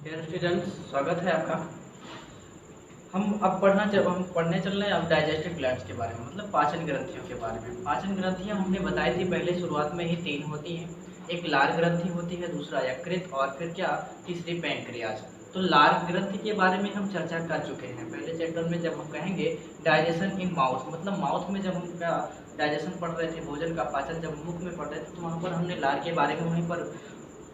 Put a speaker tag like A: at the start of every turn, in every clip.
A: Dear students, स्वागत है आपका। हम पढ़ने चल रहे हैं अब डाइजेस्टिव ग्लैंड्स के बारे में, मतलब पाचन ग्रंथियों के बारे में। पाचन ग्रंथियां हमने बताई थी पहले शुरुआत में ही 3 होती हैं। एक लार ग्रंथि होती है, दूसरा यकृत और फिर क्या, तीसरी पैंक्रियाज। तो लार ग्रंथि के बारे में हम चर्चा कर चुके हैं पहले चैप्टर में, जब हम कहेंगे डाइजेशन इन माउथ, मतलब माउथ में जब हम क्या डाइजेशन पढ़ रहे थे, भोजन का पाचन जब मुख में पढ़ रहे थे, तो वहाँ पर हमने लार के बारे में वहीं पर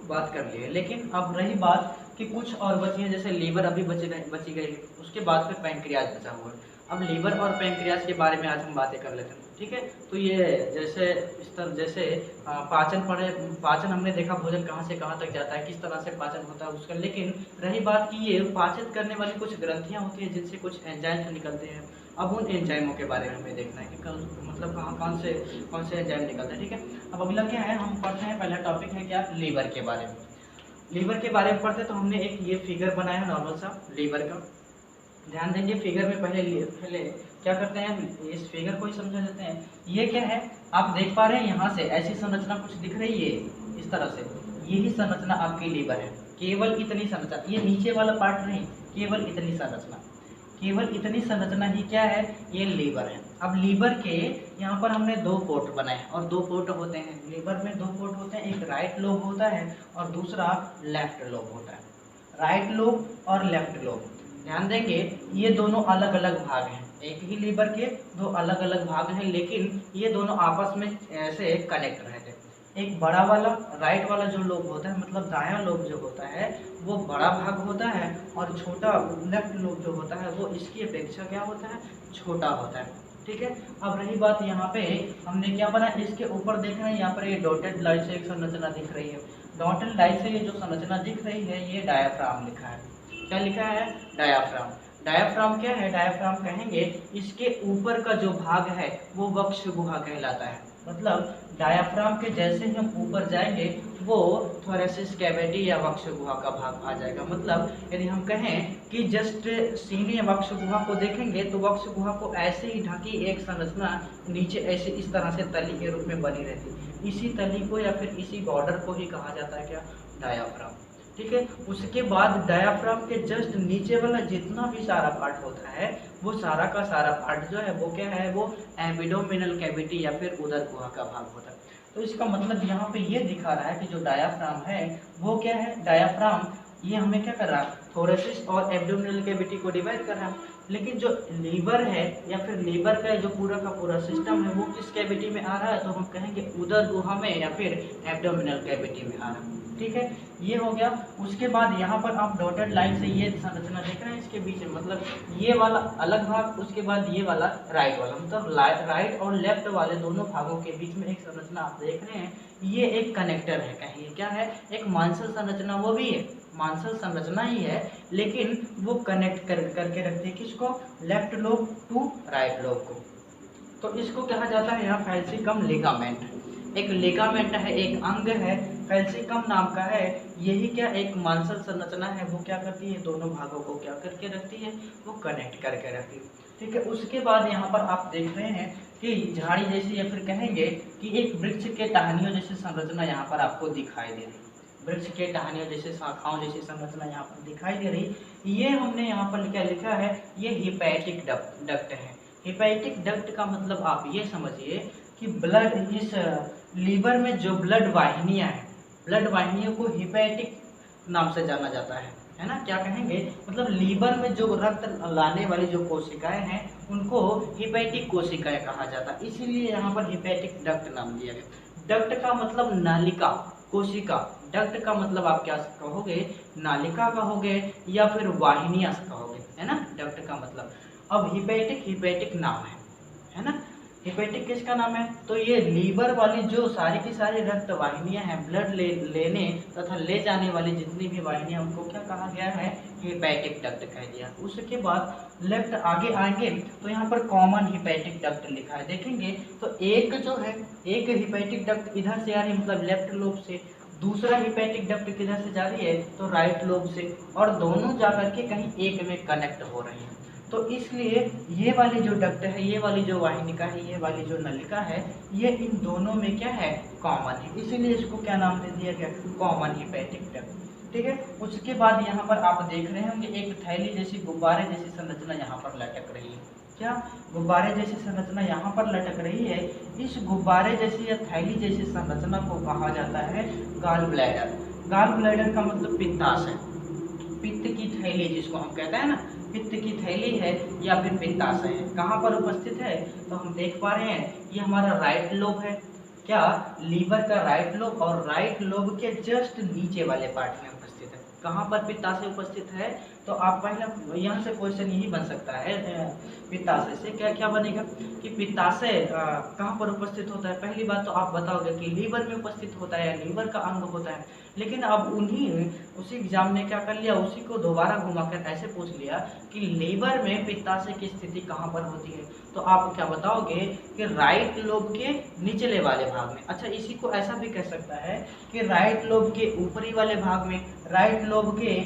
A: बात कर ली है। लेकिन अब रही बात कि कुछ और बची है, जैसे लीवर अभी बची गई है, उसके बाद फिर पैंक्रियाज बचा हुआ है। अब लीवर और पैंक्रियाज के बारे में आज हम बातें कर लेते हैं, ठीक है। तो ये जैसे पाचन हमने देखा भोजन कहाँ से कहाँ तक जाता है, किस तरह से पाचन होता है उसका। लेकिन रही बात कि ये पाचन करने वाली कुछ ग्रंथियाँ होती हैं जिनसे कुछ एंजाइम्स निकलते हैं। अब उन एंजाइमों के बारे में हमें देखना है कि मतलब कौन से एंजाइम निकलते हैं, ठीक है। अब अगला क्या है, हम पढ़ते हैं, पहला टॉपिक है क्या, लीवर के बारे में। लीवर के बारे में पढ़ते तो हमने एक ये फिगर बनाया है नॉर्मल सा लीवर का। ध्यान देंगे फिगर में पहले क्या करते हैं, इस फिगर को ही समझा देते हैं। ये क्या है, आप देख पा रहे हैं यहाँ से ऐसी संरचना कुछ दिख रही है इस तरह से, यही संरचना आपकी लीवर है। केवल इतनी संरचना, ये नीचे वाला पार्ट नहीं, केवल इतनी संरचना ही क्या है, ये लीवर है। अब लीवर के यहाँ पर हमने 2 पोर्ट बनाए हैं, और 2 पोर्ट होते हैं लीवर में, 2 पोर्ट होते हैं, एक राइट लोब होता है और दूसरा लेफ्ट लोब होता है। राइट लोब और लेफ्ट लोब, ध्यान देंगे ये दोनों अलग अलग भाग हैं, एक ही लीवर के 2 अलग अलग भाग हैं, लेकिन ये दोनों आपस में ऐसे कनेक्ट रहते हैं। एक बड़ा वाला राइट वाला जो लोब होता है, मतलब दायां लोब जो होता है वो बड़ा भाग होता है, और छोटा लेफ्ट लोब जो होता है वो इसकी अपेक्षा क्या होता है, छोटा होता है, ठीक है। अब रही बात यहाँ पे हमने क्या बनाया, इसके ऊपर देख रहे हैं यहाँ पर ये डॉटेड लाइन से एक संरचना दिख रही है। डॉटेड लाइन से ये जो संरचना दिख रही है ये डायाफ्राम लिखा है। क्या लिखा है, डायाफ्राम। डायाफ्राम क्या है, डायाफ्राम कहेंगे इसके ऊपर का जो भाग है वो वक्ष गुहा कहलाता है। मतलब डायाफ्राम के जैसे ही हम ऊपर जाएंगे वो थोरेसिस कैविटी या वक्ष गुहा का भाग आ जाएगा। मतलब यदि हम कहें कि जस्ट सीने वक्ष गुहा को देखेंगे तो वक्ष गुहा को ऐसे ही ढकी एक संरचना नीचे ऐसे इस तरह से तली के रूप में बनी रहती, इसी तली को या फिर इसी बॉर्डर को ही कहा जाता है क्या, डायाफ्राम, ठीक है। उसके बाद डायाफ्राम के जस्ट नीचे वाला जितना भी सारा पार्ट होता है वो सारा का सारा पार्ट जो है वो क्या है, वो एब्डोमिनल कैविटी या फिर उदर गुहा का भाग होता है। तो इसका मतलब यहाँ पे ये दिखा रहा है कि जो डायाफ्राम है वो क्या है, डायाफ्राम ये हमें क्या कर रहा है, थोरेसिस और एब्डोमिनल कैविटी को डिवाइड कर रहा है। लेकिन जो लीवर है या फिर लीवर का जो पूरा का पूरा सिस्टम है वो किस कैविटी में आ रहा है, तो हम कहेंगे उदर गुहा में या फिर एब्डोमिनल कैविटी में आ रहा है, ठीक है। ये हो गया। उसके बाद यहाँ पर आप डॉटेड लाइन से ये संरचना देख रहे हैं इसके बीच में, मतलब ये वाला अलग भाग, उसके बाद ये वाला राइट वाला, मतलब राइट और लेफ्ट वाले दोनों भागों के बीच में एक संरचना आप देख रहे हैं, ये एक कनेक्टर है। कहेंगे क्या है, एक मांसल संरचना, वो भी है मांसल संरचना ही है, लेकिन वो कनेक्ट करके रखते हैं किसको, left lobe to right lobe को। तो इसको कहा जाता है यहाँ फैल्सिकम लिगामेंट। एक लिगामेंट है, एक अंग है, फैल्सिकम नाम का है। यही क्या एक मांसल संरचना है, वो क्या करती है, दोनों भागों को क्या करके रखती है, वो कनेक्ट करके रखती है, ठीक है। उसके बाद यहाँ पर आप देख रहे हैं कि झाड़ी जैसी, या फिर कहेंगे कि एक वृक्ष के टहनियों जैसी संरचना यहाँ पर आपको दिखाई दे रही, वृक्ष के टहनियों जैसे शाखाओं जैसी संरचना यहाँ पर दिखाई दे रही। ये हमने यहाँ पर क्या लिखा है, ये हिपैटिक डक्ट है। हिपैटिक डक्ट का मतलब आप ये समझिए कि ब्लड, इस लीवर में जो ब्लड वाहिनियाँ हैं, ब्लड वाहिनियों को हिपैटिक नाम से जाना जाता है ना। क्या कहेंगे, मतलब लीवर में जो रक्त लाने वाली जो कोशिकाएं हैं उनको हिपैटिक कोशिकाएं कहा जाता है, इसीलिए यहाँ पर हिपैटिक डक्ट नाम दिया गया। डक्ट का मतलब नालिका, कोशिका। डक्ट का मतलब आप क्या कहोगे, नालिका कहोगे या फिर वाहिनियां कहोगे, है ना, डक्ट का मतलब। अब हिपैटिक नाम है ना, हिपैटिक किसका नाम है, तो ये लीवर वाली जो सारी की सारी रक्त वाहिनियां हैं, ब्लड लेने तथा ले जाने वाली जितनी भी वाहिनियां, उनको क्या कहा गया है, हिपैटिक डक्ट कह दिया। उसके बाद लेफ्ट आगे आएंगे तो यहाँ पर कॉमन हिपैटिक डक्ट लिखा है, देखेंगे तो एक जो है, एक हिपैटिक डक्ट इधर से आ रही है, मतलब लेफ्ट लोब से, दूसरा हिपैटिक डक्ट किधर से जा रही है, तो राइट लोब से, और दोनों जाकर के कहीं एक में कनेक्ट हो रही हैं। तो इसलिए ये वाली जो डक्ट है, ये वाली जो वाहिनिका है, ये वाली जो नलिका है, ये इन दोनों में क्या है, कॉमन है, इसीलिए इसको क्या नाम दे दिया गया, कॉमन हिपैटिक डक्ट। ठीक है। उसके बाद यहाँ पर आप देख रहे होंगे एक थैली जैसी गुब्बारे जैसी संरचना यहाँ पर लटक रही है। क्या गुब्बारे जैसी संरचना यहाँ पर लटक रही है। इस गुब्बारे जैसी या थैली जैसी संरचना को कहा जाता है गॉल ब्लैडर। गॉल ब्लैडर का मतलब पित्ताशय, पित्त की थैली जिसको हम कहते हैं ना, पित्त की थैली है या फिर पित्ताशय है। कहाँ पर उपस्थित है तो हम देख पा रहे हैं ये हमारा राइट लोब है। क्या लीवर का राइट लोब, और राइट लोब के जस्ट नीचे वाले पार्ट में उपस्थित है। कहाँ पर पित्ताशय उपस्थित है तो आप पहले यहाँ से क्वेश्चन यही बन सकता है पित्ताशय से क्या क्या बनेगा कि पित्ताशय कहाँ पर उपस्थित होता है। पहली बात तो आप बताओगे कि लीवर में उपस्थित होता है या लीवर का अंग होता है, लेकिन अब उसी एग्जाम ने क्या कर लिया, उसी को दोबारा घुमाकर ऐसे पूछ लिया कि लीवर में पित्ताशय की स्थिति कहाँ पर होती है। तो आप क्या बताओगे कि राइट लोब के निचले वाले भाग में। अच्छा, इसी को ऐसा भी कह सकता है कि राइट लोब के ऊपरी वाले भाग में, राइट लोब के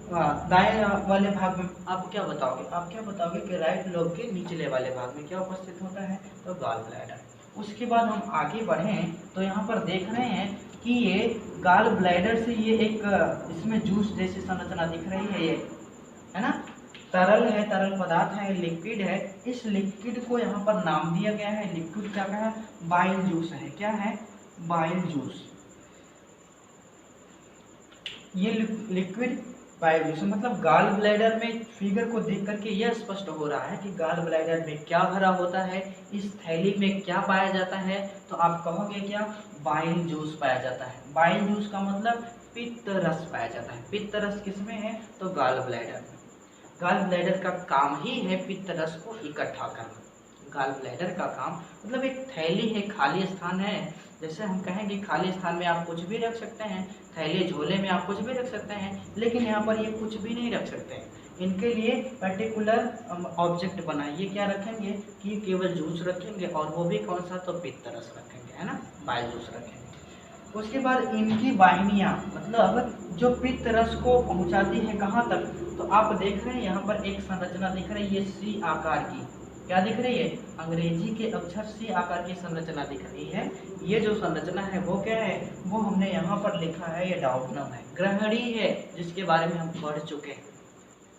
A: दाएं वाले भाग में। आप क्या बताओगे कि राइट लोब के निचले वाले भाग में क्या उपस्थित होता है तो गॉल ब्लैडर। उसके बाद हम आगे बढ़ें तो यहाँ पर देख रहे हैं कि ये गॉल ब्लैडर से ये एक इसमें जूस जैसी संरचना दिख रही है, ये है ना, तरल है, तरल पदार्थ है, लिक्विड है। इस लिक्विड को यहाँ पर नाम दिया गया है, लिक्विड क्या है, बाइल जूस है। क्या है, बाइल जूस। ये लिक्विड बाइल जूस मतलब गॉल ब्लैडर में फिगर को देख करके यह स्पष्ट हो रहा है कि गॉल ब्लैडर में क्या भरा होता है, इस थैली में क्या पाया जाता है। तो आप कहोगे क्या, बाइल जूस पाया जाता है। बाइल जूस का मतलब पित्त रस पाया जाता है। पित्त रस किसमें है तो गॉल ब्लैडर में। गॉल ब्लैडर का काम ही है पित्त रस को इकट्ठा करना। गॉल ब्लैडर का काम मतलब एक थैली है, खाली स्थान है। जैसे हम कहेंगे खाली स्थान में आप कुछ भी रख सकते हैं, थैली झोले में आप कुछ भी रख सकते हैं, लेकिन यहाँ पर ये कुछ भी नहीं रख सकते हैं। इनके लिए पर्टिकुलर ऑब्जेक्ट बनाइए। क्या रखेंगे कि केवल जूस रखेंगे, और वो भी कौन सा तो पित्त रस रखेंगे, है ना, बाइल जूस रखेंगे। उसके बाद इनकी वाहिनियाँ मतलब जो पित्त रस को पहुँचाती है कहाँ तक, तो आप देख रहे हैं यहाँ पर एक संरचना दिख रही है सी आकार की। क्या दिख रही है, अंग्रेजी के अक्षर सी आकार की संरचना दिख रही है। ये जो संरचना है वो क्या है, वो हमने यहाँ पर लिखा है, ये डाउटनम है, ग्रहणी है, जिसके बारे में हम पढ़ चुके हैं।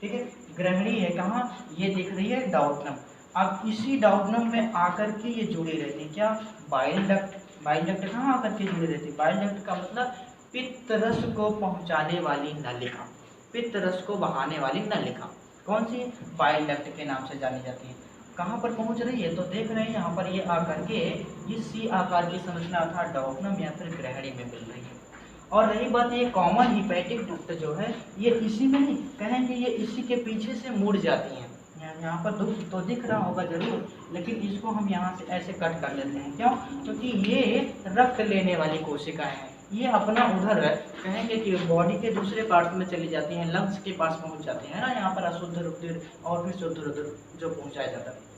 A: ठीक है, ग्रहणी है कहाँ, ये दिख रही है डाउटनम। अब इसी डाउटनम में आकर के ये जुड़ी रहती है, क्या, बाइल डक्ट। बाइल डक्ट कहाँ आकर के जुड़ी रहती है, बाइल डक्ट का मतलब पित्त रस को पहुँचाने वाली नलिका, पित्त रस को बहाने वाली नलिका। कौन सी, बाइल डक्ट के नाम से जानी जाती है। कहाँ पर पहुंच रही है तो देख रहे हैं यहाँ पर ये आकर के ये सी आकार की संरचना अर्थात डाउटनम या फिर ग्रहणी में मिल रही है। और रही बात ये कॉमन हिपैटिक डक्ट जो है, ये इसी में नहीं कहेंगे, ये इसी के पीछे से मुड़ जाती हैं। यहाँ पर तो दिख रहा होगा जरूर, लेकिन इसको हम यहाँ से ऐसे कट कर लेते हैं। क्यों, क्योंकि ये रक्त लेने वाली कोशिकाएं हैं। ये अपना उधर कहेंगे कि बॉडी के दूसरे पार्ट में चली जाती हैं, लंग्स के पास पहुंच जाती है ना, यहाँ पर अशुद्ध रुधिर और फिर शुद्ध रुधिर जो पहुंचाया जाता है।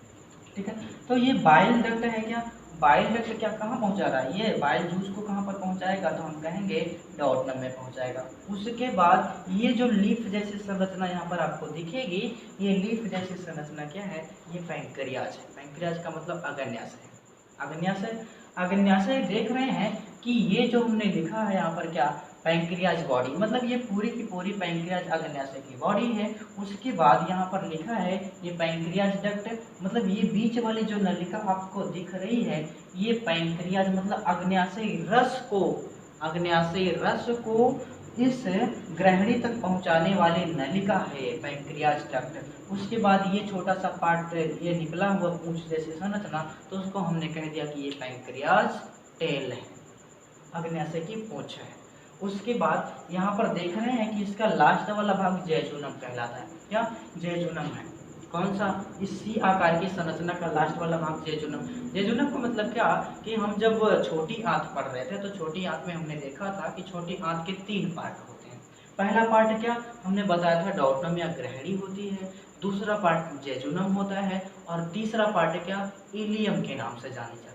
A: ठीक है, तो ये बाइल डक्ट है। क्या, बाइल डक्ट क्या कहाँ पहुंचा रहा है, ये बाइल जूस को कहाँ पर पहुंचाएगा तो हम कहेंगे डाउटनम में पहुंचाएगा। उसके बाद ये जो लीफ जैसी संरचना यहाँ पर आपको दिखेगी, ये लीफ जैसी संरचना क्या है, ये पैंक्रियाज है। पैंक्रियाज का मतलब अग्न्याशय। अग्न्याशय, अग्न्याशय देख रहे हैं कि ये जो हमने लिखा है यहाँ पर क्या, पैंक्रियाज बॉडी, मतलब ये पूरी की पूरी पैंक्रियाज अग्न्याशय की बॉडी है। उसके बाद यहाँ पर लिखा है ये पैंक्रियाज डक्ट, मतलब ये बीच वाली जो नलिका आपको दिख रही है, ये पैंक्रियाज मतलब अग्न्याशय रस को, अग्न्याशय रस को इस ग्रहणी तक पहुँचाने वाली नलिका है पैंक्रियाज डक्ट। उसके बाद ये छोटा सा पार्ट, ये निकला हुआ पूंछ जैसी संरचना, तो उसको हमने कह दिया कि ये पैंक्रियाज टेल है, अग्न्याशय की पूंछ है। उसके बाद यहाँ पर देख रहे हैं कि इसका लास्ट वाला भाग जैजुनम कहलाता है। क्या, जैजुनम है। कौन सा, इस सी आकार की संरचना का लास्ट वाला भाग जैजुनम। जैजुनम का मतलब क्या कि हम जब छोटी आंत पढ़ रहे थे तो छोटी आंत में हमने देखा था कि छोटी आंत के 3 पार्ट होते हैं। पहला पार्ट क्या हमने बताया था, डाउटनम या ग्रहणी होती है। दूसरा पार्ट जैजुनम होता है, और तीसरा पार्ट क्या, इलियम के नाम से जानी जाती है।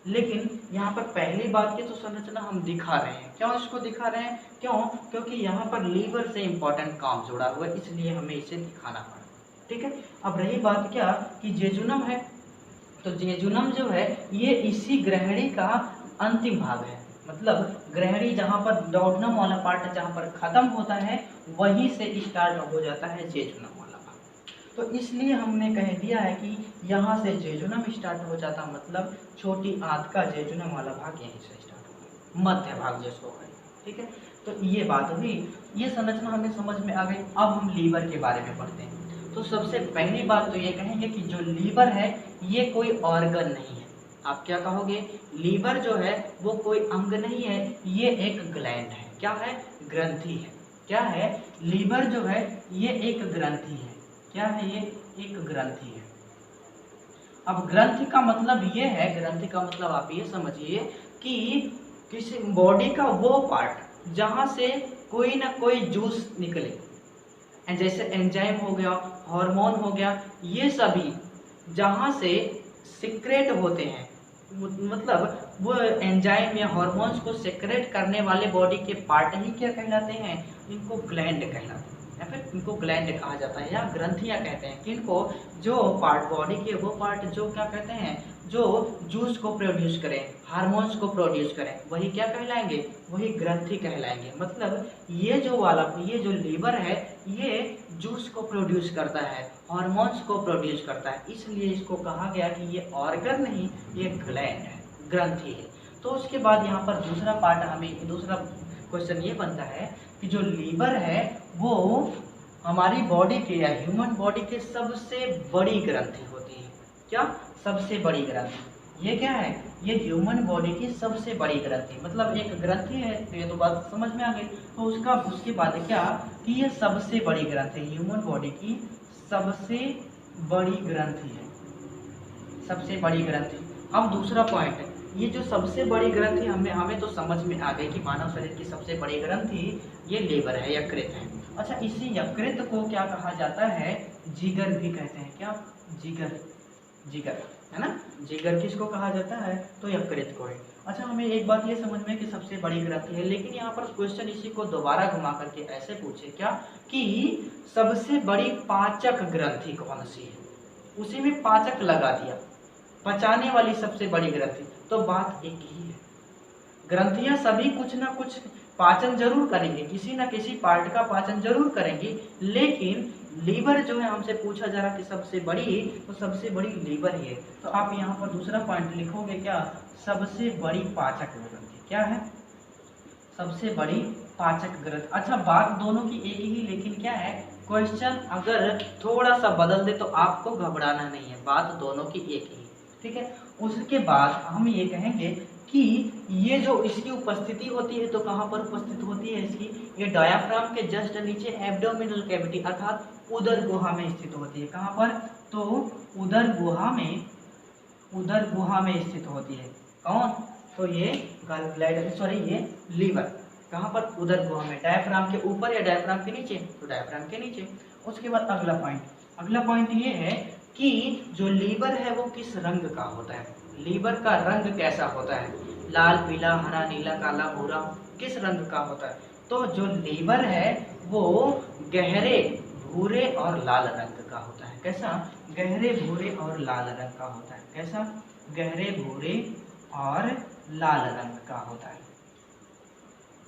A: लेकिन यहाँ पर पहली बात की तो संरचना हम दिखा रहे हैं। क्यों इसको दिखा रहे हैं, क्यों, क्योंकि यहाँ पर लीवर से इंपॉर्टेंट काम जुड़ा हुआ है, इसलिए हमें इसे दिखाना पड़ा। ठीक है, अब रही बात क्या कि जेजुनम है, तो जेजुनम जो है ये इसी ग्रहणी का अंतिम भाग है, मतलब ग्रहणी जहाँ पर डोडनम वाला पार्ट जहाँ पर खत्म होता है वहीं से स्टार्ट हो जाता है जेजुनम वाला भाग। तो इसलिए हमने कह दिया है कि यहाँ से जेजुनम स्टार्ट हो जाता, मतलब छोटी आंत का जेजुनम वाला भाग यहीं से स्टार्ट होगा, मध्य भाग जिसको कहें। ठीक है, तो ये बात हुई, ये संरचना हमें समझ में आ गई। अब हम लीवर के बारे में पढ़ते हैं। तो सबसे पहली बात तो ये कहेंगे कि जो लीवर है ये कोई ऑर्गन नहीं है। आप क्या कहोगे? लीवर जो है वो कोई अंग नहीं है, ये एक ग्लैंड है। क्या है? ग्रंथि है। क्या है? लीवर जो है ये एक ग्रंथि है। क्या है? ये एक ग्रंथि है। अब ग्रंथि का मतलब ये है, ग्रंथि का मतलब आप ये समझिए कि किसी बॉडी का वो पार्ट जहां से कोई ना कोई जूस निकले, जैसे एंजाइम हो गया, हार्मोन हो गया, ये सभी जहां से सिक्रेट होते हैं, मतलब वो एंजाइम या हार्मोन्स को सिक्रेट करने वाले बॉडी के पार्ट ही क्या कहलाते हैं? इनको ग्लैंड कहलाते हैं, या फिर इनको ग्लैंड कहा जाता है, या ग्रंथियां कहते हैं। किनको? जो पार्ट बॉडी के वो पार्ट जो क्या कहते हैं, जो जूस को प्रोड्यूस करें, हार्मोन्स को प्रोड्यूस करें, वही क्या कहलाएंगे? वही ग्रंथि कहलाएंगे। मतलब ये जो लीवर है ये जूस को प्रोड्यूस करता है, हार्मोन्स को प्रोड्यूस करता है, इसलिए इसको कहा गया कि ये ऑर्गन नहीं, ये ग्लैंड है, ग्रंथि है। तो उसके बाद यहाँ पर दूसरा पार्ट, हमें दूसरा क्वेश्चन ये बनता है कि जो लीवर है वो हमारी बॉडी के या ह्यूमन बॉडी के सबसे बड़ी ग्रंथि होती है। क्या? सबसे बड़ी ग्रंथि। ये क्या है? ये ह्यूमन बॉडी की सबसे बड़ी ग्रंथि, मतलब एक ग्रंथि है, तो ये तो बात समझ में आ गई। तो उसके बाद क्या कि ये सबसे बड़ी ग्रंथि, ह्यूमन बॉडी की सबसे बड़ी ग्रंथि है, सबसे बड़ी ग्रंथि। अब दूसरा पॉइंट है, ये जो सबसे बड़ी ग्रंथि हमें तो समझ में आ गई कि मानव शरीर की सबसे बड़ी ग्रंथि ये लीवर है, यकृत है। अच्छा, इसी यकृत को क्या कहा जाता है? जिगर भी कहते हैं। क्या? जिगर, जिगर है ना। जिगर किसको कहा जाता है? तो यकृत को है। अच्छा, हमें एक बात ये समझ में कि सबसे बड़ी ग्रंथि है, लेकिन यहाँ पर क्वेश्चन इसी को दोबारा घुमा करके ऐसे पूछे क्या कि सबसे बड़ी पाचक ग्रंथि कौन सी है? उसी में पाचक लगा दिया, पचाने वाली सबसे बड़ी ग्रंथि। तो बात एक ही है, ग्रंथियां सभी कुछ ना कुछ पाचन जरूर करेंगे, किसी ना किसी पार्ट का पाचन जरूर करेंगी, लेकिन लीवर जो है हमसे पूछा जा रहा कि सबसे बड़ी, तो सबसे बड़ी लीवर ही है। तो आप यहाँ पर दूसरा पॉइंट लिखोगे क्या? सबसे बड़ी पाचक ग्रंथि। क्या है? सबसे बड़ी पाचक ग्रंथि। अच्छा, बात दोनों की एक ही, लेकिन क्या है, क्वेश्चन अगर थोड़ा सा बदल दे तो आपको घबराना नहीं है, बात दोनों की एक ही। ठीक है, उसके बाद हम ये कहेंगे कि ये जो इसकी उपस्थिति होती है, तो कहाँ पर उपस्थित होती है इसकी? ये डायाफ्राम के जस्ट नीचे एब्डोमिनल कैविटी अर्थात उदर गुहा में स्थित होती है। कहाँ पर? तो उदर गुहा में स्थित होती है। कौन? तो ये गॉल ब्लैडर, सॉरी ये लीवर। कहाँ पर? उदर गुहा में। डायाफ्राम के ऊपर या डायाफ्राम के नीचे? तो डायाफ्राम के नीचे। उसके बाद अगला पॉइंट ये है कि जो लीवर है वो किस रंग का होता है? लीवर का रंग कैसा होता है? लाल, पीला, हरा, नीला, काला, भूरा, किस रंग का होता है? तो जो लीवर है वो गहरे भूरे और लाल रंग का होता है। कैसा? गहरे भूरे और लाल रंग का होता है। कैसा? गहरे भूरे और लाल रंग का होता है।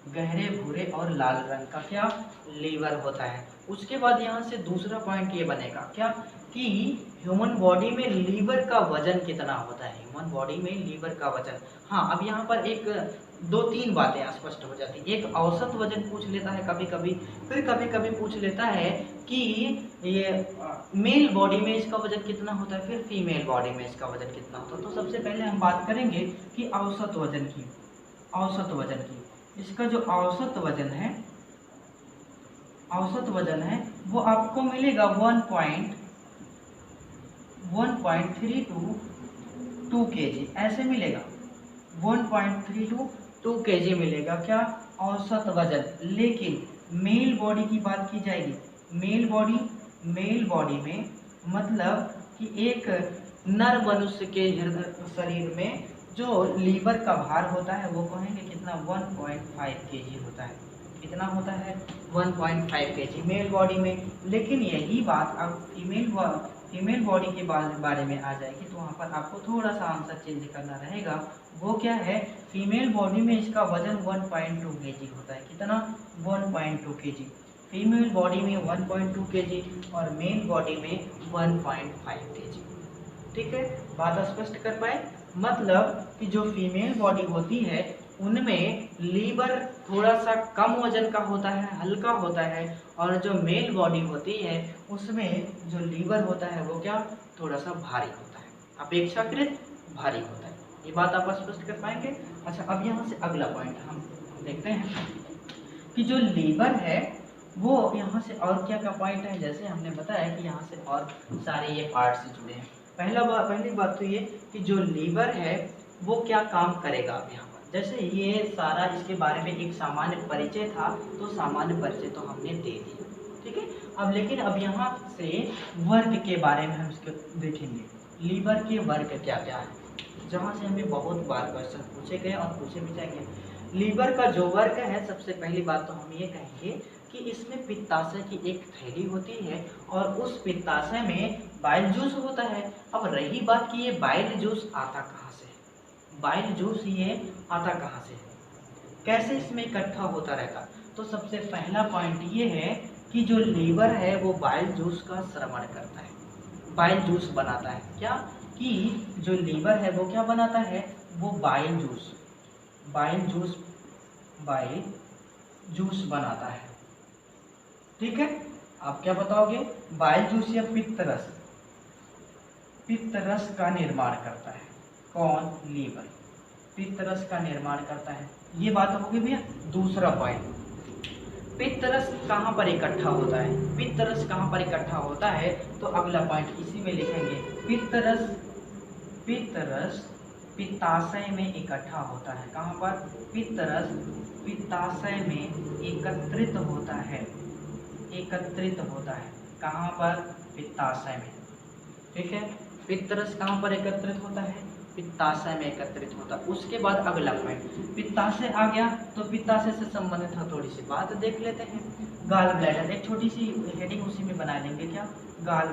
A: गहरे भूरे और लाल रंग का क्या? लीवर होता है। उसके बाद यहाँ से दूसरा पॉइंट ये बनेगा क्या कि ह्यूमन बॉडी में लीवर का वजन कितना होता है? ह्यूमन बॉडी में लीवर का वजन। हाँ, अब यहाँ पर एक दो तीन बातें स्पष्ट हो जाती हैं। एक औसत वजन पूछ लेता है कभी कभी, फिर कभी कभी पूछ लेता है कि ये मेल बॉडी में इसका वजन कितना होता है, फिर फीमेल बॉडी में इसका वजन कितना होता है। तो सबसे पहले हम बात करेंगे कि औसत वजन की। इसका जो औसत वजन है वो आपको मिलेगा 1.32 kg, ऐसे मिलेगा। 1.32 kg मिलेगा क्या? औसत वजन। लेकिन मेल बॉडी की बात की जाएगी, मेल बॉडी में मतलब कि एक नर मनुष्य के शरीर में जो लीवर का भार होता है वो कहेंगे कितना? 1.5 kg होता है। कितना होता है? 1.5 kg मेल बॉडी में। लेकिन यही बात अब फीमेल बॉडी के बारे में आ जाएगी तो वहाँ पर आपको थोड़ा सा आंसर चेंज करना रहेगा। वो क्या है, फीमेल बॉडी में इसका वजन 1.2 kg होता है। कितना? 1.2 kg। फीमेल बॉडी में 1.2 kg और मेल बॉडी में 1.5 kg। ठीक है, बात स्पष्ट कर पाए? मतलब कि जो फीमेल बॉडी होती है उनमें लीवर थोड़ा सा कम वजन का होता है, हल्का होता है, और जो मेल बॉडी होती है उसमें जो लीवर होता है वो क्या, थोड़ा सा भारी होता है, अपेक्षाकृत भारी होता है। ये बात आप स्पष्ट कर पाएंगे? अच्छा, अब यहाँ से अगला पॉइंट हम देखते हैं कि जो लीवर है वो यहाँ से और क्या क्या पॉइंट है। जैसे हमने बताया कि यहाँ से और सारे ये पार्ट से जुड़े हैं। पहली बात तो ये कि जो लीवर है वो क्या काम करेगा। अब यहाँ पर जैसे ये सारा इसके बारे में एक सामान्य परिचय था, तो सामान्य परिचय तो हमने दे दिया, ठीक है। अब लेकिन अब यहाँ से वर्ग के बारे में हम इसको देखेंगे, लीवर के वर्ग क्या क्या है, जहाँ से हमें बहुत बार क्वेश्चन पूछे गए और पूछे भी जाएंगे। लीवर का जो वर्ग है, सबसे पहली बात तो हम ये कहेंगे कि इसमें पित्ताशय की एक थैली होती है और उस पित्ताशय में बाइल जूस होता है। अब रही बात कि ये बाइल जूस आता कहाँ से, बाइल जूस ये आता कहाँ से, कैसे इसमें इकट्ठा होता रहता। तो सबसे पहला पॉइंट ये है कि जो लीवर है वो बाइल जूस का श्रवण करता है, बाइल जूस बनाता है। क्या कि जो लीवर है वो क्या बनाता है, वो बाइल जूस बनाता है। ठीक है, आप क्या बताओगे, बाइल जूस या पित्त रस का निर्माण करता है। कौन? लीवर पित्त रस का निर्माण करता है। ये बात होगी भैया। दूसरा पॉइंट, पित्त रस कहाँ पर इकट्ठा होता है, पित्त रस कहाँ पर इकट्ठा होता है, तो अगला पॉइंट इसी में लिखेंगे। पित्त रस पित्ताशय में इकट्ठा होता है। कहाँ पर? पित्त रस पित्ताशय में एकत्रित होता है, कहाँ पर? पित्ताशय में। ठीक है, पित्त रस कहाँ पर एकत्रित होता है, पित्ताशय में एकत्रित होता है। उसके बाद अगला पॉइंट, पित्ताशय आ गया तो पित्ताशय से संबंधित हम थोड़ी सी बात देख लेते हैं। गाल ब्लैडर, एक छोटी सी हेडिंग उसी में बना लेंगे। क्या? गाल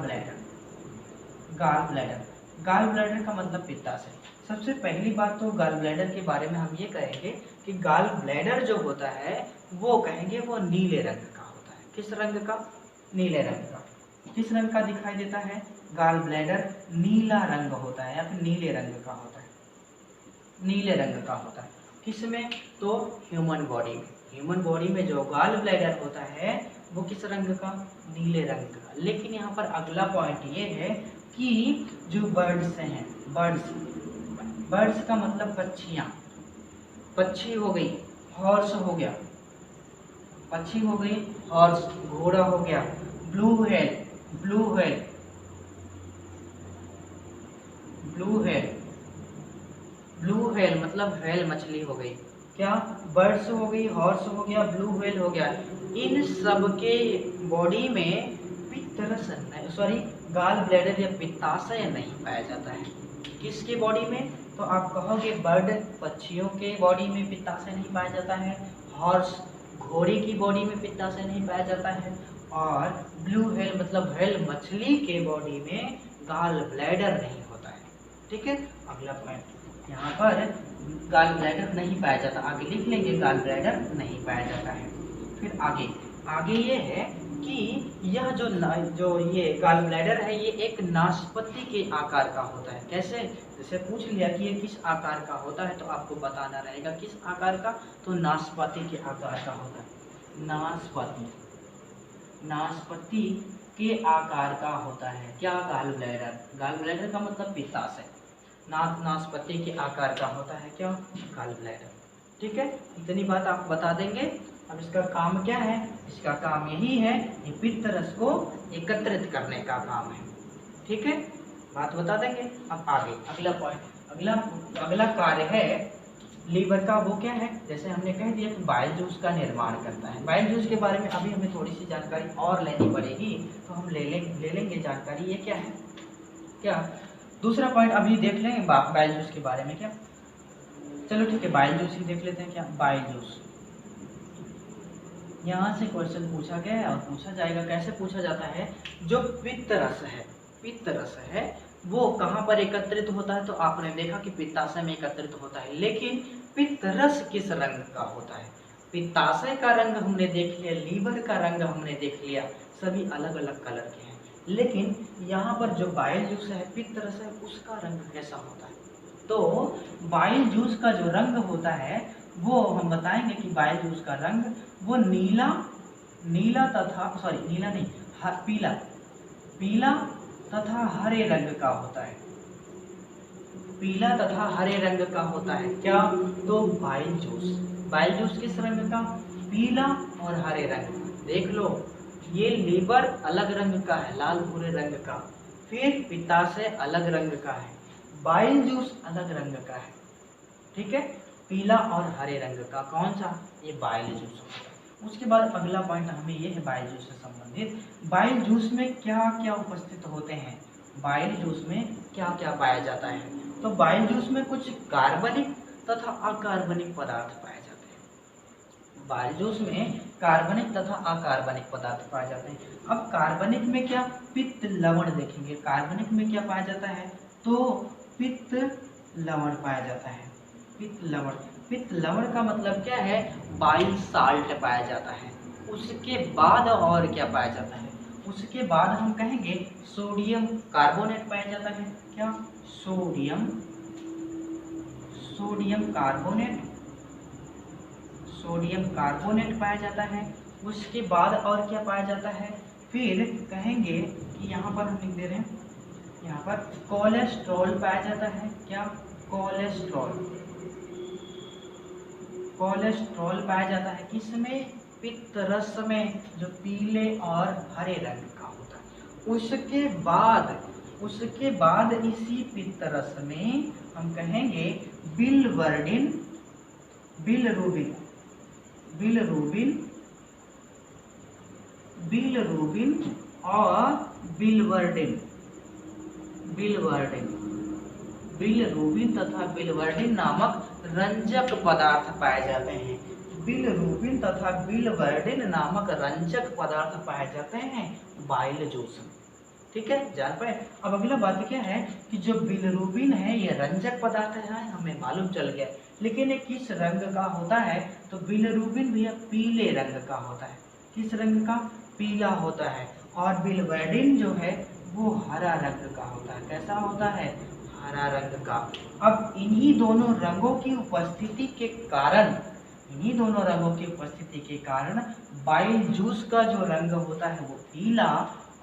A: ब्लैडर का मतलब पित्ताशय। सबसे पहली बात तो गाल ब्लैडर के बारे में हम ये कहेंगे कि गाल ब्लैडर जो होता है वो कहेंगे वो नीले रंग का होता है। किस रंग का? नीले रंग का। किस रंग का दिखाई देता है? गाल ब्लैडर नीला रंग होता है या फिर नीले रंग का होता है, नीले रंग का होता है। किसमें? तो ह्यूमन बॉडी में जो गाल ब्लैडर होता है वो किस रंग का? नीले रंग का। लेकिन यहाँ पर अगला पॉइंट ये है कि जो बर्ड्स हैं, बर्ड्स का मतलब पक्षियाँ, पक्षी हो गई, हॉर्स हो गया, पक्षी हो गई, हॉर्स घोड़ा हो गया, ब्लू व्हेल मतलब व्हेल मछली हो गई। क्या? बर्ड्स हो गई, हॉर्स हो गया, ब्लू व्हेल हो गया। इन सब के बॉडी में गाल ब्लैडर या पित्ताशय नहीं पाया जाता है। किसके बॉडी में? तो आप कहोगे बर्ड, पक्षियों के बॉडी में पित्ताशय नहीं पाया जाता है, हॉर्स घोड़े की बॉडी में पित्ताशय नहीं पाया जाता है, और ब्लू व्हेल मतलब व्हेल मछली के बॉडी में गाल ब्लैडर नहीं होता है। ठीक है, अगला पॉइंट यहाँ पर गाल ब्लैडर नहीं पाया जाता, आगे लिख लेंगे गाल ब्लैडर नहीं पाया जाता है। फिर आगे ये है कि यह जो ये गाल ब्लैडर है ये एक नाशपाती के आकार का होता है। कैसे? जैसे पूछ लिया कि ये किस आकार का होता है तो आपको बताना रहेगा किस आकार का, तो नाशपाती के आकार का होता है। नाशपाती के आकार का होता है। क्या? गाल ब्लैडर का मतलब पित्ताशय, नाशपाती के आकार का होता है। क्या? Gall bladder. ठीक है, इतनी बात आप बता देंगे। अब इसका काम क्या है? इसका काम यही है कि पित्त रस को एकत्रित करने का काम है। ठीक है, बात बता देंगे। अब आगे अगला पॉइंट, अगला कार्य है लीवर का, वो क्या है? जैसे हमने कह दिया कि बाइल जूस का निर्माण करता है। बाइल जूस के बारे में अभी हमें थोड़ी सी जानकारी और लेनी पड़ेगी, तो हम ले लेंगे जानकारी। ये क्या है? क्या? दूसरा पॉइंट अभी देख लेंगे बाइल जूस के बारे में। क्या? चलो ठीक है, बाइल जूस ही देख लेते हैं। क्या? बाइल जूस यहाँ से क्वेश्चन पूछा गया है और पूछा जाएगा। कैसे पूछा जाता है? जो पित्त रस है, पित्त रस है वो कहाँ पर एकत्रित होता है? तो आपने देखा कि पित्ताशय में एकत्रित होता है, लेकिन पित्त रस किस रंग का होता है? पित्ताशय का रंग हमने देख लिया, लीवर का रंग हमने देख लिया, सभी अलग अलग कलर के हैं, लेकिन यहाँ पर जो बाइल जूस है, पित्त रस है, उसका रंग कैसा होता है? तो बाइल जूस का जो रंग होता है वो हम बताएंगे कि बाइल जूस का रंग वो नीला तथा नीला नहीं, पीला तथा हरे रंग का होता है। पीला तथा हरे रंग का होता है। क्या? तो बाइल जूस किस रंग का? पीला और हरे रंग। देख लो, ये लीवर अलग रंग का है, लाल भूरे रंग का, फिर पित्ताशय अलग रंग का है, बाइल जूस अलग रंग का है, ठीक है, पीला और हरे रंग का। कौन सा? ये बाइल जूस होता है। उसके बाद अगला पॉइंट हमें ये है बाइल जूस से संबंधित, बाइल जूस में क्या क्या उपस्थित होते हैं? बाइल जूस में क्या क्या पाया जाता है? तो बाइल जूस में कुछ कार्बनिक तथा अकार्बनिक पदार्थ पाए जाते हैं। बाइल जूस में कार्बनिक तथा अकार्बनिक पदार्थ पाए जाते हैं। अब कार्बनिक में क्या? पित्त लवण देखेंगे। कार्बनिक में क्या पाया जाता है? तो पित्त लवण पाया जाता है। पित्त लवण का मतलब क्या है? बाइल साल्ट पाया जाता है। उसके बाद और क्या पाया जाता है? उसके बाद हम कहेंगे सोडियम कार्बोनेट पाया जाता है। क्या? सोडियम कार्बोनेट पाया जाता है। उसके बाद और क्या पाया जाता है? फिर कहेंगे कि यहाँ पर हम लिख दे रहे हैं, यहाँ पर कोलेस्ट्रॉल पाया जाता है। क्या? कोलेस्ट्रॉल पाया जाता है। किसमें? पित्त रस में, जो पीले और हरे रंग का होता है। उसके बाद इसी पित्त रस में हम कहेंगे बिलरुबिन और बिलरुबिन तथा बिलवर्डिन नामक रंजक पदार्थ पाए जाते हैं। बिलरुबिन तथा बिलवर्डिन नामक रंजक पदार्थ पाए जाते हैं बाइल जूस में। ठीक है, जान पाए। अब अगला बात क्या है कि जो बिलरुबिन है ये रंजक पदार्थ है, हमें मालूम चल गया, लेकिन ये किस रंग का होता है? तो बिलरुबिन भी पीले रंग का होता है। किस रंग का? पीला होता है। और बिलवर्डिन जो है वो हरा रंग का होता है। कैसा होता है? हरा रंग का। अब इन्हीं दोनों रंगों की उपस्थिति के कारण बाइल जूस का जो रंग होता है वो पीला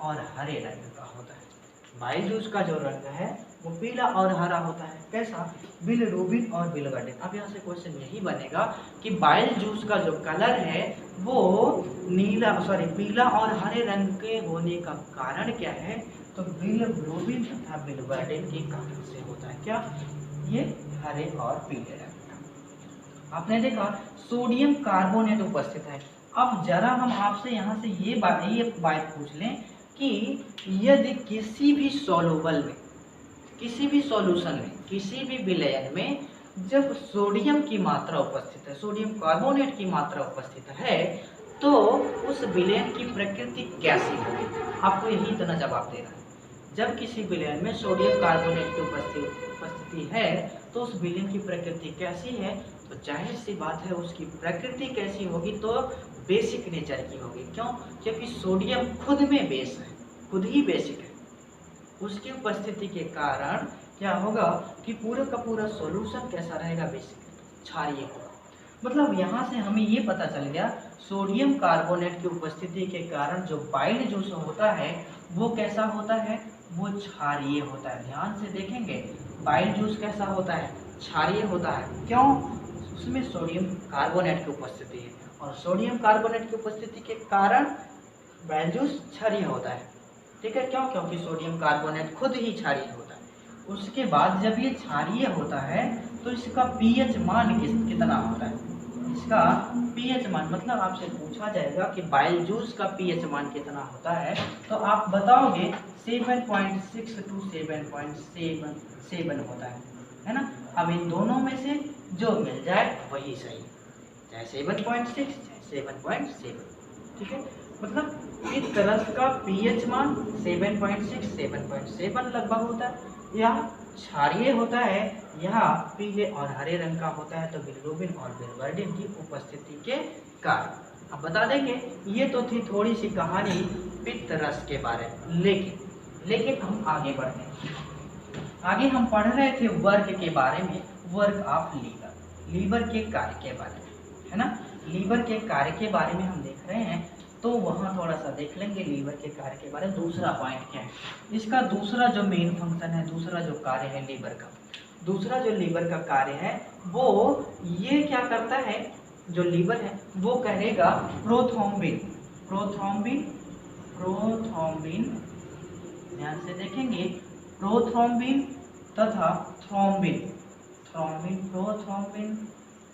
A: और हरे रंग का होता है। बाइल जूस का जो रंग है वो पीला और हरा होता है। कैसा? बिलरुबिन और बिलवर्डिन। अब यहाँ से क्वेश्चन यही बनेगा कि बाइल जूस का जो कलर है वो पीला और हरे रंग के होने का कारण क्या है? तो बिलरुबिन तथा बिलवर्डिन के कारण से होता है। क्या? ये हरे और पीले रंग का। आपने देखा सोडियम कार्बोनेट उपस्थित है। अब जरा हम आपसे यहाँ से ये बात पूछ लें कि यदि किसी भी सॉल्यूबल में, किसी भी सॉल्यूशन में, किसी भी विलयन में जब सोडियम की मात्रा उपस्थित है, सोडियम कार्बोनेट की मात्रा उपस्थित है, तो उस विलयन की प्रकृति कैसी होगी? आपको यही इतना जवाब देना है। जब किसी विलयन में सोडियम कार्बोनेट की उपस्थिति है तो उस विलयन की प्रकृति कैसी है? तो जाहिर सी बात है उसकी प्रकृति कैसी होगी? तो बेसिक नेचर की होगी। क्यों? क्योंकि सोडियम खुद में बेस है, खुद ही बेसिक है। उसकी उपस्थिति के कारण क्या होगा कि पूरा का पूरा सॉल्यूशन कैसा रहेगा? बेसिक, क्षारीय होगा। मतलब यहाँ से हमें ये पता चल गया सोडियम कार्बोनेट की उपस्थिति के कारण जो बाइल जूस होता है वो कैसा होता है? वो क्षारीय होता है। ध्यान से देखेंगे बाइल जूस कैसा होता है? क्षारीय होता है। क्यों? उसमें सोडियम कार्बोनेट की उपस्थिति है, और सोडियम कार्बोनेट की उपस्थिति के कारण बाइल जूस क्षारीय होता है। ठीक है, क्यों? क्योंकि सोडियम कार्बोनेट खुद ही क्षारीय होता है। उसके बाद जब ये क्षारीय होता है तो इसका पीएच मान कितना होता है? इसका पीएच मान, मतलब आपसे पूछा जाएगा कि बाइल जूस का पीएच मान कितना होता है, तो आप बताओगे 7.6 to 7.7 होता है ना। अब इन दोनों में से जो मिल जाए वही सही, चाहे 7.6 चाहे 7.7। ठीक है, मतलब पित्त रस का पीएच मान 7.6 7.7 लगभग होता है। यह क्षारीय होता है, यह पीले और हरे रंग का होता है, तो बिलिरुबिन और बिलिवर्डिन की उपस्थिति के कारण। अब बता देंगे, ये तो थी थोड़ी सी कहानी पित्त रस के बारे में, लेकिन हम आगे बढ़ते हैं। आगे हम पढ़ रहे थे वर्क के बारे में, वर्क ऑफ लीवर, लीवर के कार्य के बारे में, है ना। लीवर के कार्य के बारे में हम देख रहे हैं, तो वहाँ थोड़ा सा देख लेंगे लीवर के कार्य के बारे में। दूसरा पॉइंट क्या है, इसका दूसरा जो मेन फंक्शन है, दूसरा जो कार्य है लीवर का, दूसरा जो लीवर का कार्य है वो ये क्या करता है, जो लीवर है वो करेगा प्रोथ्रोम्बिन, प्रोथ्रोम्बिन, प्रोथ्रोम्बिन, ध्यान से देखेंगे, प्रोथ्रोम्बिन तथा थ्रोम्बिन, थ्रोम्बिन, प्रोथ्रोम्बिन,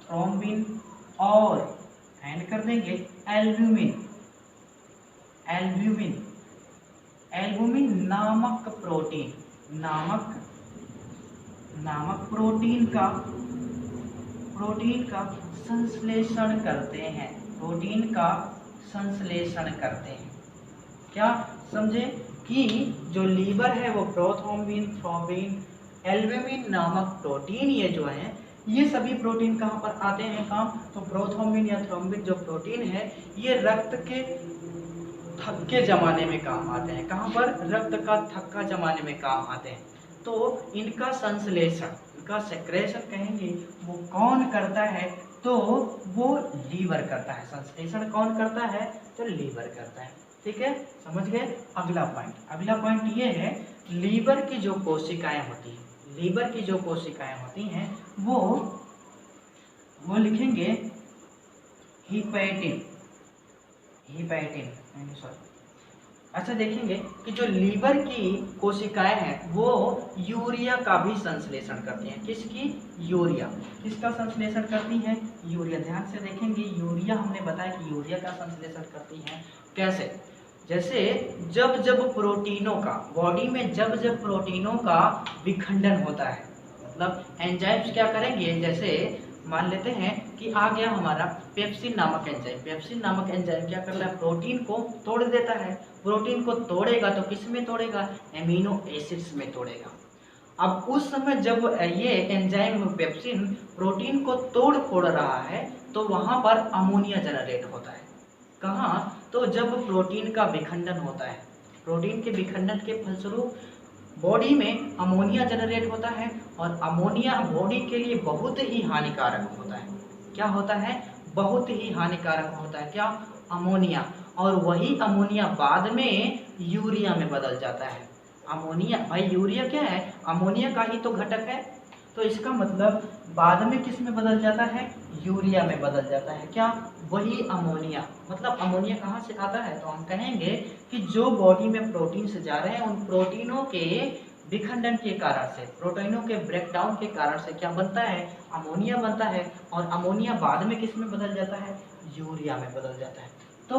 A: थ्रोम्बिन और एंड कर देंगे एल्ब्यूमिन, एल्ब्यूमिन, एल्ब्यूमिन नामक प्रोटीन, नामक प्रोटीन का संश्लेषण करते हैं, प्रोटीन का संश्लेषण करते हैं। क्या समझे कि जो लीवर है वो प्रोथ्रोम्बिन, थ्रोम्बिन, एल्ब्यूमिन नामक प्रोटीन, ये जो है ये सभी प्रोटीन कहाँ पर आते हैं काम, तो प्रोथ्रोम्बिन या थ्रोम्बिन जो प्रोटीन है ये रक्त के थक्के जमाने में काम आते हैं। कहाँ पर, रक्त का थक्का जमाने में काम आते हैं। तो इनका संश्लेषण, इनका सेक्रेशन कहेंगे, वो कौन करता है, तो वो लीवर करता है। संश्लेषण कौन करता है, तो लीवर करता है। ठीक है, समझ गए। अगला पॉइंट ये है, लीवर की जो कोशिकाएं होती हैं, लीवर की जो कोशिकाएं होती हैं वो लिखेंगे हिपैटिन, अच्छा देखेंगे कि जो लीवर की कोशिकाएं हैं वो यूरिया का भी संश्लेषण करती हैं। किसकी, यूरिया, किसका संश्लेषण करती हैं, यूरिया। ध्यान से देखेंगे, यूरिया हमने बताया कि यूरिया का संश्लेषण करती हैं। कैसे, जैसे जब प्रोटीनों का बॉडी में जब प्रोटीनों का विखंडन होता है, मतलब एंजाइम्स क्या करेंगे, जैसे मान लेते हैं कि आ गया हमारा पेप्सिन नामक एंजाइम, पेप्सिन नामक एंजाइम क्या कर रहा है, प्रोटीन को तोड़ देता है। प्रोटीन को तोड़ेगा तो किस में तोड़ेगा, एमिनो एसिड्स में तोड़ेगा। अब उस समय जब ये एंजाइम पेप्सिन प्रोटीन को तोड़ फोड़ रहा है तो वहां पर अमोनिया जनरेट होता है। कहाँ, तो जब प्रोटीन का विखंडन होता है, प्रोटीन के विखंडन के फलस्वरूप बॉडी में अमोनिया जनरेट होता है, और अमोनिया बॉडी के लिए बहुत ही हानिकारक होता है। क्या होता है, बहुत ही हानिकारक होता है, क्या, अमोनिया। और वही अमोनिया बाद में यूरिया में बदल जाता है। अमोनिया, भाई यूरिया क्या है, अमोनिया का ही तो घटक है, तो इसका मतलब बाद में किस में बदल जाता है, यूरिया में बदल जाता है। क्या, वही अमोनिया। मतलब अमोनिया कहाँ से आता है, तो हम कहेंगे कि जो बॉडी में प्रोटीन से जा रहे हैं उन प्रोटीनों के विखंडन के कारण से, प्रोटीनों के ब्रेकडाउन के कारण से क्या बनता है, अमोनिया बनता है। और अमोनिया बाद में किस में बदल जाता है, यूरिया में बदल जाता है। तो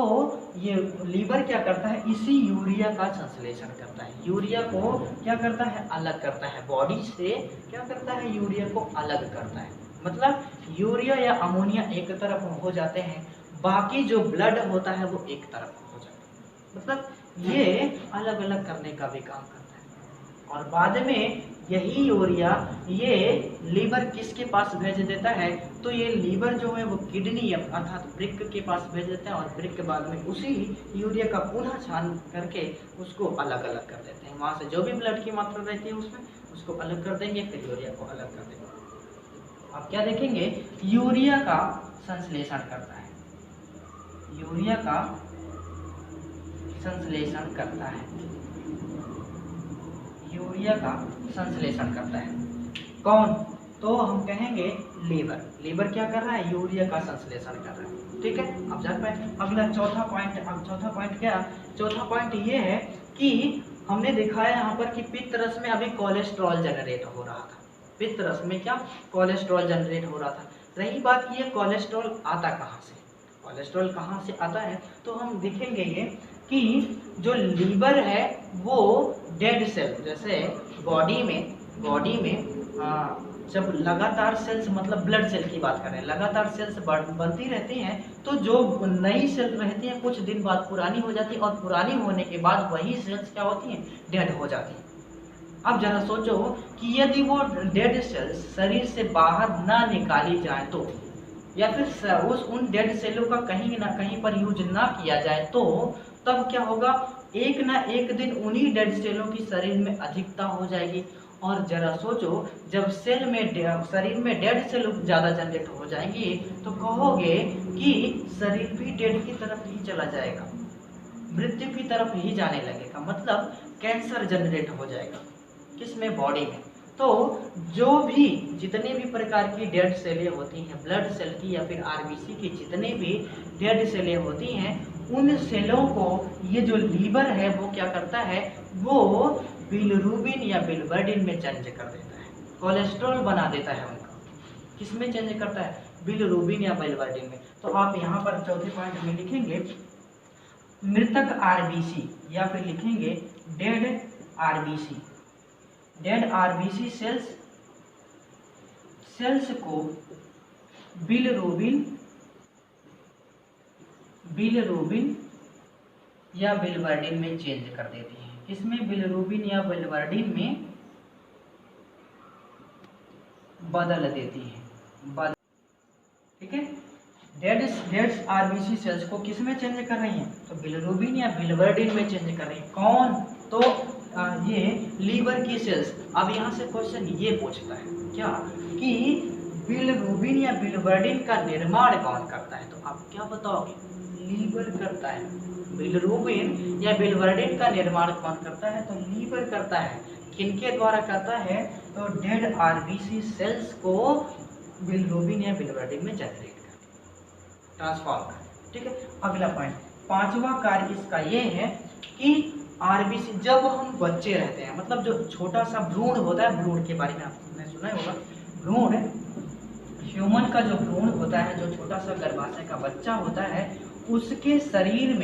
A: ये लीवर क्या करता है, इसी यूरिया का संश्लेषण करता है, यूरिया को क्या करता है, अलग करता है, बॉडी से क्या करता है, यूरिया को अलग करता है। मतलब यूरिया या अमोनिया एक तरफ हो जाते हैं, बाकी जो ब्लड होता है वो एक तरफ हो जाता है। मतलब ये अलग अलग करने का भी काम करता है। और बाद में यही यूरिया ये लीवर किसके पास भेज देता है, तो ये लीवर जो है वो किडनी अर्थात वृक्क के पास भेज देता है, और वृक्क के बाद में उसी यूरिया का पुनः छान करके उसको अलग अलग कर देते हैं। वहाँ से जो भी ब्लड की मात्रा रहती है उसमें उसको अलग कर देंगे, फिर यूरिया को अलग कर देंगे। अब क्या देखेंगे, यूरिया का संश्लेषण करता है, यूरिया का संश्लेषण करता है, यूरिया का संश्लेषण करता है कौन, तो हम कहेंगे लीवर। लीवर क्या कर रहा है, यूरिया का संश्लेषण कर रहा है। ठीक है, अब जान पाए अगला चौथा पॉइंट। अब चौथा पॉइंट क्या, चौथा पॉइंट ये है कि हमने देखा है यहाँ पर कि पित्त रस में अभी कोलेस्ट्रॉल जनरेट हो रहा था, पित्त रस में क्या, कोलेस्ट्रॉल जनरेट हो रहा था। रही बात ये कोलेस्ट्रॉल आता कहाँ से, कोलेस्ट्रॉल कहाँ से आता है, तो हम देखेंगे ये कि जो लीवर है वो डेड सेल, जैसे बॉडी में जब लगातार सेल्स मतलब ब्लड सेल की बात करें, लगातार सेल्स बनती रहती हैं तो जो नई सेल रहती हैं कुछ दिन बाद पुरानी हो जाती है और पुरानी होने के बाद वही सेल्स क्या होती हैं, डेड हो जाती हैं। अब जरा सोचो कि यदि वो डेड सेल्स शरीर से बाहर ना निकाली जाए तो, या फिर उन डेड सेलों का कहीं ना कहीं पर यूज ना किया जाए तो तब क्या होगा, एक ना एक दिन उन्हीं डेड सेलों की शरीर में अधिकता हो जाएगी। और जरा सोचो जब सेल में शरीर में डेड सेल ज़्यादा जनरेट हो जाएंगी तो कहोगे कि शरीर भी डेड की तरफ ही चला जाएगा, मृत्यु की तरफ ही जाने लगेगा, मतलब कैंसर जनरेट हो जाएगा। किसमें, बॉडी में। तो जो भी जितने भी प्रकार की डेड सेलें होती हैं ब्लड सेल की या फिर आरबीसी की, जितने भी डेड सेलें होती हैं उन सेलों को ये जो लीवर है वो क्या करता है, वो बिलिरुबिन या बिलिवर्डिन में चेंज कर देता है, कोलेस्ट्रॉल बना देता है उनका। किसमें चेंज करता है, बिलिरुबिन या बिलिवर्डिन में। तो आप यहाँ पर चौथे पॉइंट में लिखेंगे मृतक आरबीसी या फिर लिखेंगे dead RBC. Dead RBC cells को बिलिरुबिन या बिलिवर्डिन में चेंज कर देती हैं। किसमें, बिलिरुबिन या बिलिवर्डिन में बदल देती है। ठीक है, डेड आरबीसी सेल्स को किस में चेंज कर रही हैं, तो बिलिरुबिन या बिलिवर्डिन में चेंज कर रही हैं। कौन, तो ये लीवर की सेल्स। अब यहाँ से क्वेश्चन ये पूछता है क्या कि बिलिरुबिन या बिलिवर्डिन का निर्माण कौन करता है, तो आप क्या बताओगे, लीवर करता है। बिलिरुबिन या बिलिवर्डिन का निर्माण कौन करता है, तो लीवर करता है। किनके द्वारा करता है, तो डेड आरबीसी सेल्स को बिलिरुबिन या बिलिवर्डिन में जनरेट कर, ट्रांसफॉर्म कर। ठीक है, अगला पॉइंट, पांचवा कार्य इसका ये है कि आरबीसी जब हम बच्चे रहते हैं, मतलब जो छोटा सा भ्रूण होता है, भ्रूण के बारे में आपने सुना होगा, भ्रूण ह्यूमन का जो भ्रूण होता है, जो छोटा सा गर्भाशय का बच्चा होता है, उसके शरीर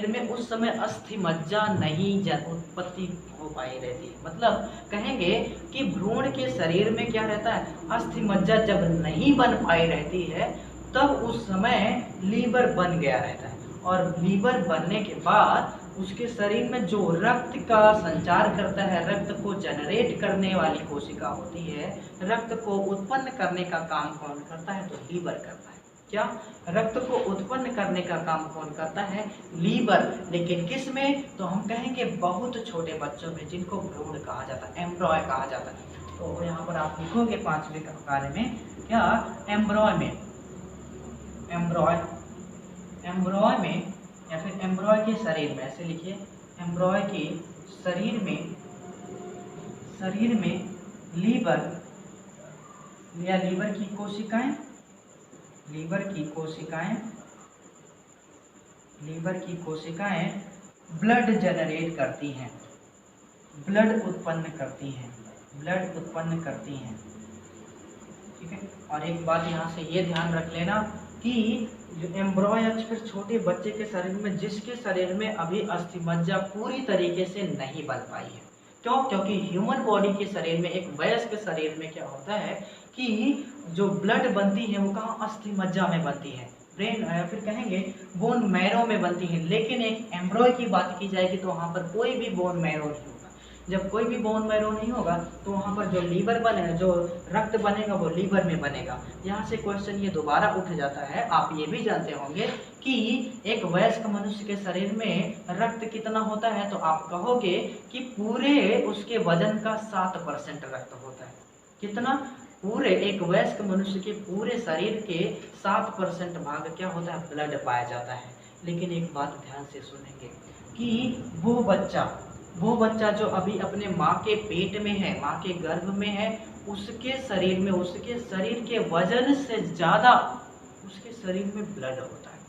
A: में उस समय अस्थि मज्जा नहीं उत्पत्ति हो पाई रहती है। मतलब कहेंगे कि भ्रूण के शरीर में क्या रहता है, अस्थि मज्जा जब नहीं बन पाई रहती है तब उस समय लीवर बन गया रहता है। और लीवर बनने के बाद उसके शरीर में जो रक्त का संचार करता है, रक्त को जनरेट करने वाली कोशिका होती है, रक्त को उत्पन्न करने का काम कौन करता है, तो लीवर करता है। क्या, रक्त को उत्पन्न करने का काम कौन करता है, लीवर। लेकिन किस में, तो हम कहेंगे बहुत छोटे बच्चों में, जिनको भ्रूण कहा जाता है, एम्ब्रॉय कहा जाता है। तो यहाँ पर आप लिखोगे पांचवें कार्य में क्या, एम्ब्रॉय में या फिर एम्ब्रॉय के शरीर में, ऐसे लिखिए, एम्ब्रॉय के शरीर में लीवर या लीवर की कोशिकाएं ब्लड जनरेट करती हैं, ब्लड उत्पन्न करती हैं। ठीक है, और एक बात यहाँ से ये ध्यान रख लेना कि जो एम्ब्रॉय या फिर छोटे बच्चे के शरीर में, जिसके शरीर में अभी अस्थिमज्जा पूरी तरीके से नहीं बन पाई है, क्यों, क्योंकि ह्यूमन बॉडी के शरीर में, एक वयस्क शरीर में क्या होता है कि जो ब्लड बनती है वो कहाँ, अस्थिमज्जा में बनती है, ब्रेन या फिर कहेंगे बोन मैरो में बनती है। लेकिन एक एम्ब्रॉय की बात की जाएगी तो वहाँ पर कोई भी बोन मैरो नहीं होगा। जब कोई भी बोन मैरो नहीं होगा तो वहाँ पर जो लीवर बनेगा, जो रक्त बनेगा वो लीवर में बनेगा। यहाँ से क्वेश्चन ये दोबारा उठ जाता है, आप ये भी जानते होंगे कि एक वयस्क मनुष्य के शरीर में रक्त कितना होता है, तो आप कहोगे कि पूरे उसके वजन का 7% रक्त होता है। कितना, पूरे एक वयस्क मनुष्य के पूरे शरीर के 7% भाग क्या होता है, ब्लड पाया जाता है। लेकिन एक बात ध्यान से सुनेंगे कि वो बच्चा जो अभी अपने माँ के पेट में है, माँ के गर्भ में है, उसके शरीर में, उसके शरीर के वजन से ज़्यादा उसके शरीर में ब्लड होता है।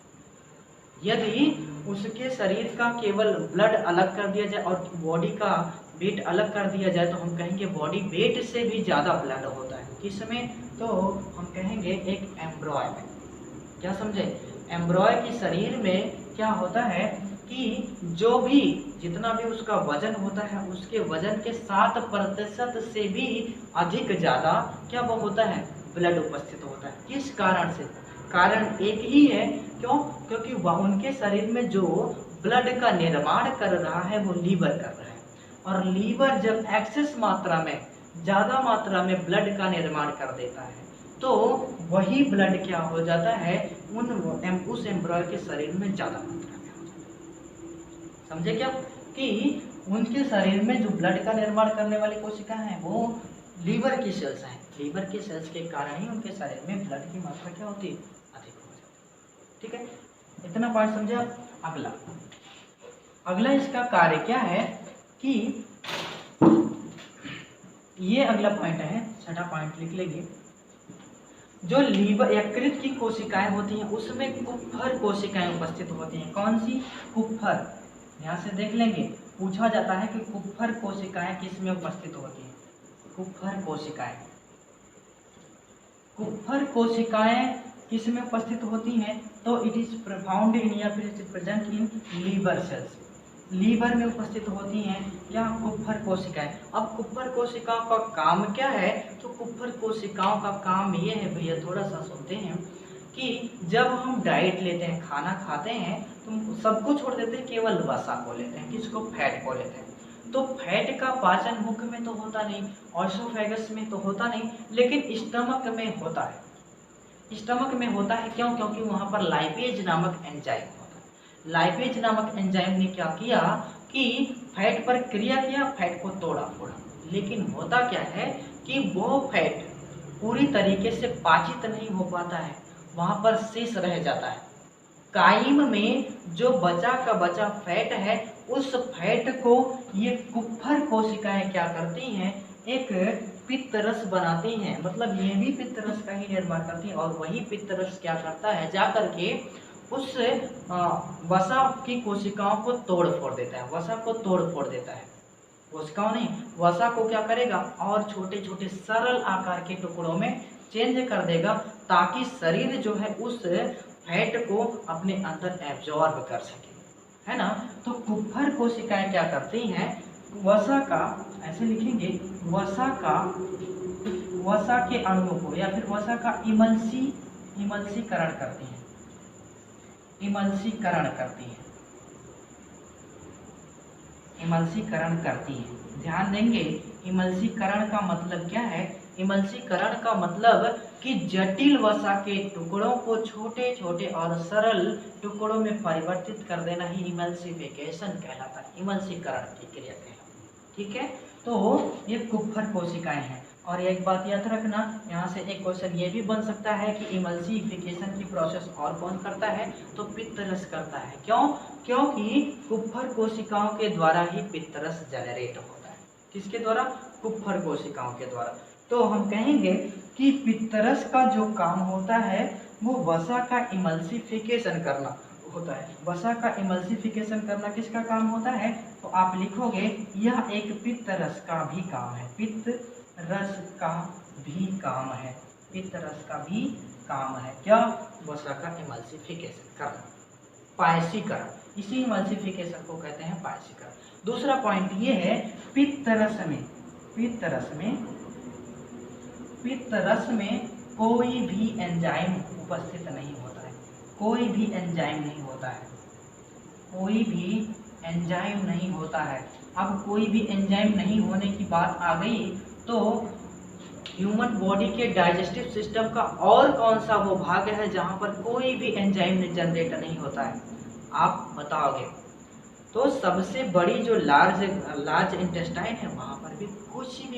A: यदि उसके शरीर का केवल ब्लड अलग कर दिया जाए और बॉडी का वेट अलग कर दिया जाए तो हम कहेंगे बॉडी वेट से भी ज़्यादा ब्लड होता है। किसमें, तो हम कहेंगे एक एम्ब्रॉय में। क्या समझे, एम्ब्रॉय के शरीर में क्या होता है कि जो भी जितना भी उसका वजन होता है उसके वजन के 7% से भी अधिक ज़्यादा क्या वो होता है, ब्लड उपस्थित होता है। किस कारण से? कारण एक ही है, क्यों? क्योंकि वह उनके शरीर में जो ब्लड का निर्माण कर रहा है वो लीवर कर रहा है, और लीवर जब एक्सेस मात्रा में, ज़्यादा मात्रा में ब्लड का निर्माण कर देता है तो वही ब्लड क्या हो जाता है, उस एम्ब्रॉय के शरीर में ज़्यादा मात्रा में हो जाता है। समझे क्या? कि उनके शरीर में जो ब्लड का निर्माण करने वाली कोशिकाएं हैं वो लीवर की सेल्स हैं। लीवर की सेल्स के कारण ही उनके शरीर में ब्लड की मात्रा क्या होती है, अधिक हो जाती है। ठीक है, इतना पॉइंट समझे आप? अगला इसका कार्य क्या है कि ये अगला पॉइंट है, छठा पॉइंट लिख लेंगे। जो लीवर यकृत की कोशिकाएं होती हैं उसमें कुप्फर कोशिकाएं उपस्थित होती हैं। कौन सी? कुप्फर। यहाँ से देख लेंगे, पूछा जाता है कि कुप्फर कोशिकाएं किस में उपस्थित होती हैं। कुप्फर कोशिकाएं, कुप्फर कोशिकाएं किस में उपस्थित होती हैं? तो इट इज फाउंड इन या फिर present in liver cells. Liver में उपस्थित होती हैं क्या? कुप्फर कोशिकाएं। अब कुप्फर कोशिकाओं का काम क्या है? तो कुप्फर कोशिकाओं का काम ये है भैया, थोड़ा सा सुनते हैं, कि जब हम डाइट लेते हैं, खाना खाते हैं, तो सबको छोड़ देते हैं, केवल वसा को लेते हैं। किसको? फैट को लेते हैं। तो फैट का पाचन मुख में तो होता नहीं, ऑसोफेगस में तो होता नहीं, लेकिन स्टमक में होता है। स्टमक में होता है क्यों? क्योंकि वहाँ पर लाइपेज नामक एंजाइम होता है। लाइपेज नामक एंजाइम ने क्या किया कि फैट पर क्रिया किया, फैट को तोड़ा फोड़ा, लेकिन होता क्या है कि वो फैट पूरी तरीके से पाचित नहीं हो पाता है, वहाँ पर शेष रह जाता है। काइम में जो बचा का बचा फैट है, उस फैट को ये कुप्फर कोशिकाएं क्या करती हैं, एक पित्त रस बनाती हैं। मतलब ये भी पित्त रस का ही निर्माण करती है, और वही पित्त रस क्या करता है, जा करके उस वसा की कोशिकाओं को तोड़ फोड़ देता है। वसा को तोड़ फोड़ देता है, कोशिकाओं नहीं, वसा को क्या करेगा, और छोटे छोटे सरल आकार के टुकड़ों में चेंज कर देगा, ताकि शरीर जो है उस फैट को अपने अंदर एब्जॉर्ब कर सके, है ना। तो कुप्फर कोशिकाएं क्या करती हैं, वसा का, ऐसे लिखेंगे, वसा के अणुओं को या फिर वसा का इमल्सीकरण करती हैं। इमल्सीकरण करती हैं। ध्यान देंगे, इमल्सीकरण का मतलब क्या है? इमल्सीकरण का मतलब कि जटिल वसा के टुकड़ों को छोटे छोटे और सरल टुकड़ों में परिवर्तित कर देना ही इमल्सिफिकेशन कहलाता है। इमल्सीकरण की क्रिया कहलाती है। ठीक है, तो ये कुप्फर कोशिकाएं हैं। और एक बात याद रखना, यहाँ से एक क्वेश्चन ये भी बन सकता है कि इमल्सिफिकेशन की प्रोसेस और कौन करता है, तो पित्त रस करता है। क्यों? क्योंकि कुप्फर कोशिकाओं के द्वारा ही पित्त रस जनरेट होता है। किसके द्वारा? कुप्फर कोशिकाओं के द्वारा। तो हम कहेंगे कि पित्त रस का जो काम होता है वो वसा का इमल्सिफिकेशन करना होता है। वसा का इमल्सिफिकेशन करना किसका काम होता है? तो आप लिखोगे यह एक पित्त रस का भी काम है। पित्त रस का भी काम है। पित्त रस का भी काम है क्या? वसा का इमल्सिफिकेशन करना, पायसीकरण। इसी इमल्सिफिकेशन को कहते हैं पायसीकरण। दूसरा पॉइंट ये है, पित्त रस में कोई भी एंजाइम उपस्थित नहीं होता है। कोई भी एंजाइम नहीं होता है। अब कोई भी एंजाइम नहीं होने की बात आ गई तो ह्यूमन बॉडी के डाइजेस्टिव सिस्टम का और कौन सा वो भाग है जहाँ पर कोई भी एंजाइम जनरेट नहीं होता है? आप बताओगे। तो सबसे बड़ी जो लार्ज इंटेस्टाइन है, वहाँ पर भी किसी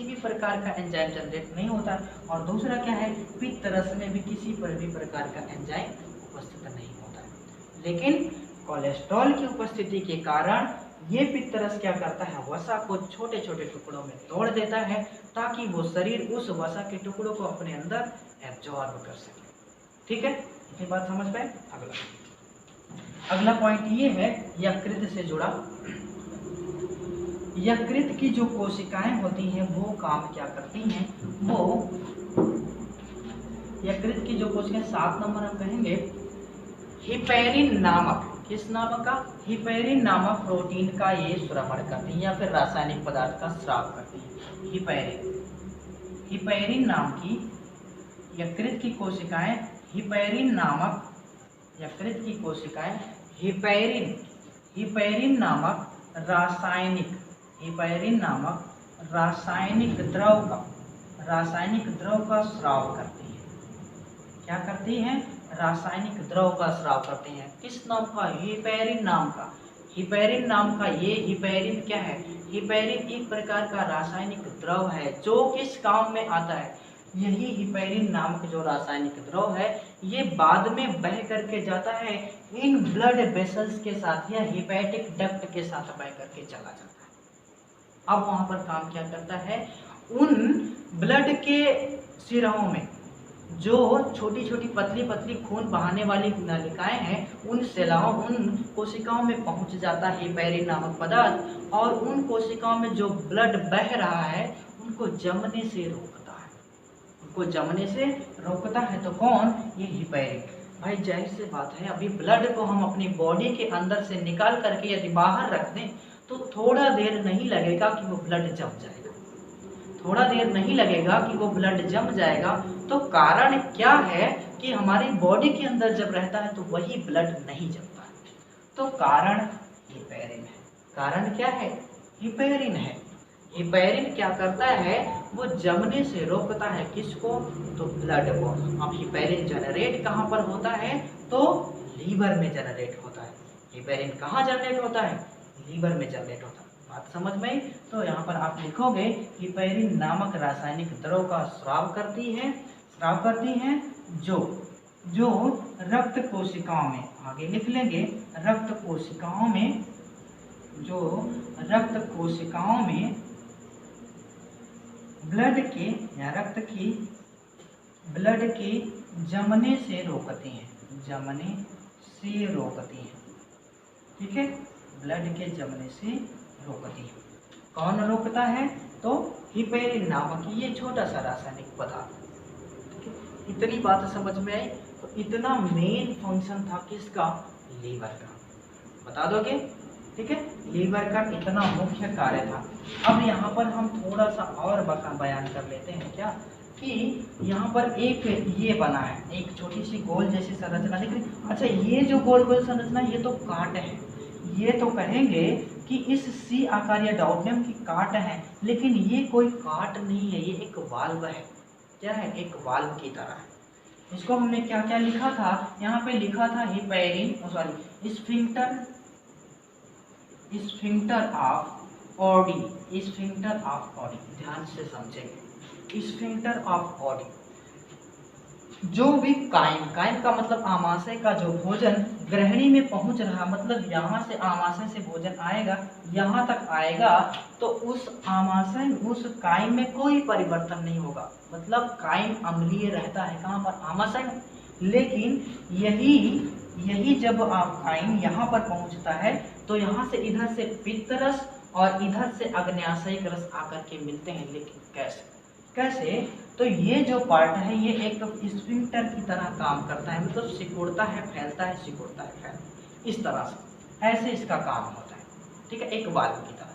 A: भी प्रकार का एंजाइम जनरेट नहीं होता। और दूसरा क्या है, पित्त रस में भी किसी पर भी प्रकार का एंजाइम उपस्थित नहीं होता है। लेकिन कोलेस्ट्रॉल की उपस्थिति के कारण ये पित्त रस क्या करता है, वसा को छोटे छोटे टुकड़ों में तोड़ देता है, ताकि वो शरीर उस वसा के टुकड़ों को अपने अंदर एब्जॉर्ब कर सके। ठीक है, ये बात समझ पाए? अगला पॉइंट ये है यकृत से जुड़ा। यकृत की जो कोशिकाएं होती हैं वो काम क्या करती हैं, वो यकृत की जो कोशिकाएं 7 नंबर हम कहेंगे हेपेरिन नामक, किस नामक का? हिपैरिन नामक प्रोटीन का ये श्रवण करती है या फिर रासायनिक पदार्थ का स्राव करती है। हिपैरिन नाम की यकृत की कोशिकाएं हिपैरिन नामक यकृत की कोशिकाएं हिपैरिन नामक रासायनिक द्रव का स्राव करती है। क्या करती हैं? रासायनिक द्रव का स्राव करती हैं। किस नाम का? हिपैरिन नाम का। हिपैरिन नाम का ये हिपैरिन क्या है? हिपैरिन एक प्रकार का रासायनिक द्रव है जो किस काम में आता है? यही हिपैरिन नामक जो रासायनिक द्रव है ये बाद में बह करके जाता है इन ब्लड वेसल्स के साथ या हिपैटिक डक्ट के साथ बह करके चला जाता है। अब वहां पर काम क्या करता है? उन ब्लड के सिराओं में जो छोटी छोटी पतली पतली खून बहाने वाली नलिकाएं हैं उन कोशिकाओं में पहुंच जाता है हिपैरिन नामक पदार्थ और उन कोशिकाओं में जो ब्लड बह रहा है उनको जमने से रोकता है। तो कौन? ये हिपैरिन। भाई जाहिर सी बात है, अभी ब्लड को हम अपनी बॉडी के अंदर से निकाल करके यदि बाहर रख दें तो थोड़ा देर नहीं लगेगा कि वो ब्लड जम जाएगा। तो कारण क्या है कि हमारी बॉडी के अंदर जब रहता है तो वही ब्लड नहीं जमता है। तो कारण हिपैरिन है। कारण क्या है? हिपैरिन है। हिपैरिन क्या करता है? वो जमने से रोकता है किसको? तो ब्लड को। अब हिपैरिन जनरेट कहाँ पर होता है? तो लीवर में जनरेट होता है। हिपैरिन कहाँ जनरेट होता है? लीवर में जनरेट होता है। बात समझ में आई? तो यहाँ पर आप लिखोगे हिपैरिन नामक रासायनिक द्रव का स्राव करती है जो रक्त कोशिकाओं में, आगे लिख लेंगे, रक्त कोशिकाओं में ब्लड के जमने से रोकती हैं। ठीक है, ब्लड के जमने से रोकती है। कौन रोकता है? तो हिपैरिन नामक ये छोटा सा रासायनिक पदार्थ। इतनी बात समझ में आई? तो इतना मेन फंक्शन था किसका? लीवर का। बता दोगे? ठीक है, लीवर का इतना मुख्य कार्य था। अब यहाँ पर हम थोड़ा सा और बयान कर लेते हैं क्या कि यहाँ पर एक ये बना है, एक छोटी सी गोल जैसी संरचना दिख रही। अच्छा, ये जो गोल गोल संरचना ये तो काट है। ये तो कहेंगे कि इस सी आकार या डाउटनेम की काट है, लेकिन ये कोई काट नहीं है, ये एक वाल्व है। क्या है? एक वाल्व की तरह है। इसको हमने क्या क्या लिखा था? यहाँ पे लिखा था स्फिंक्टर ऑफ ऑडी। ध्यान से समझेंगे। स्फिंक्टर ऑफ ऑडी, जो भी कायम का मतलब आमाशय का जो भोजन ग्रहणी में पहुंच रहा, मतलब यहाँ से आमाशय से भोजन आएगा, यहाँ तक आएगा, तो उस कायम में कोई परिवर्तन नहीं होगा। मतलब कायम अम्लीय रहता है कहाँ पर? आमाशय में। लेकिन यही जब आप कायम यहाँ पर पहुँचता है तो यहाँ से इधर से पित्त रस और इधर से अग्न्याशयिक रस आकर के मिलते हैं। लेकिन कैसे? तो ये जो पार्ट है ये एक स्फिंक्टर की तरह काम करता है, मतलब सिकुड़ता है, फैलता है, इस तरह से ऐसे इसका काम होता है। ठीक है, एक वाल्व की तरह।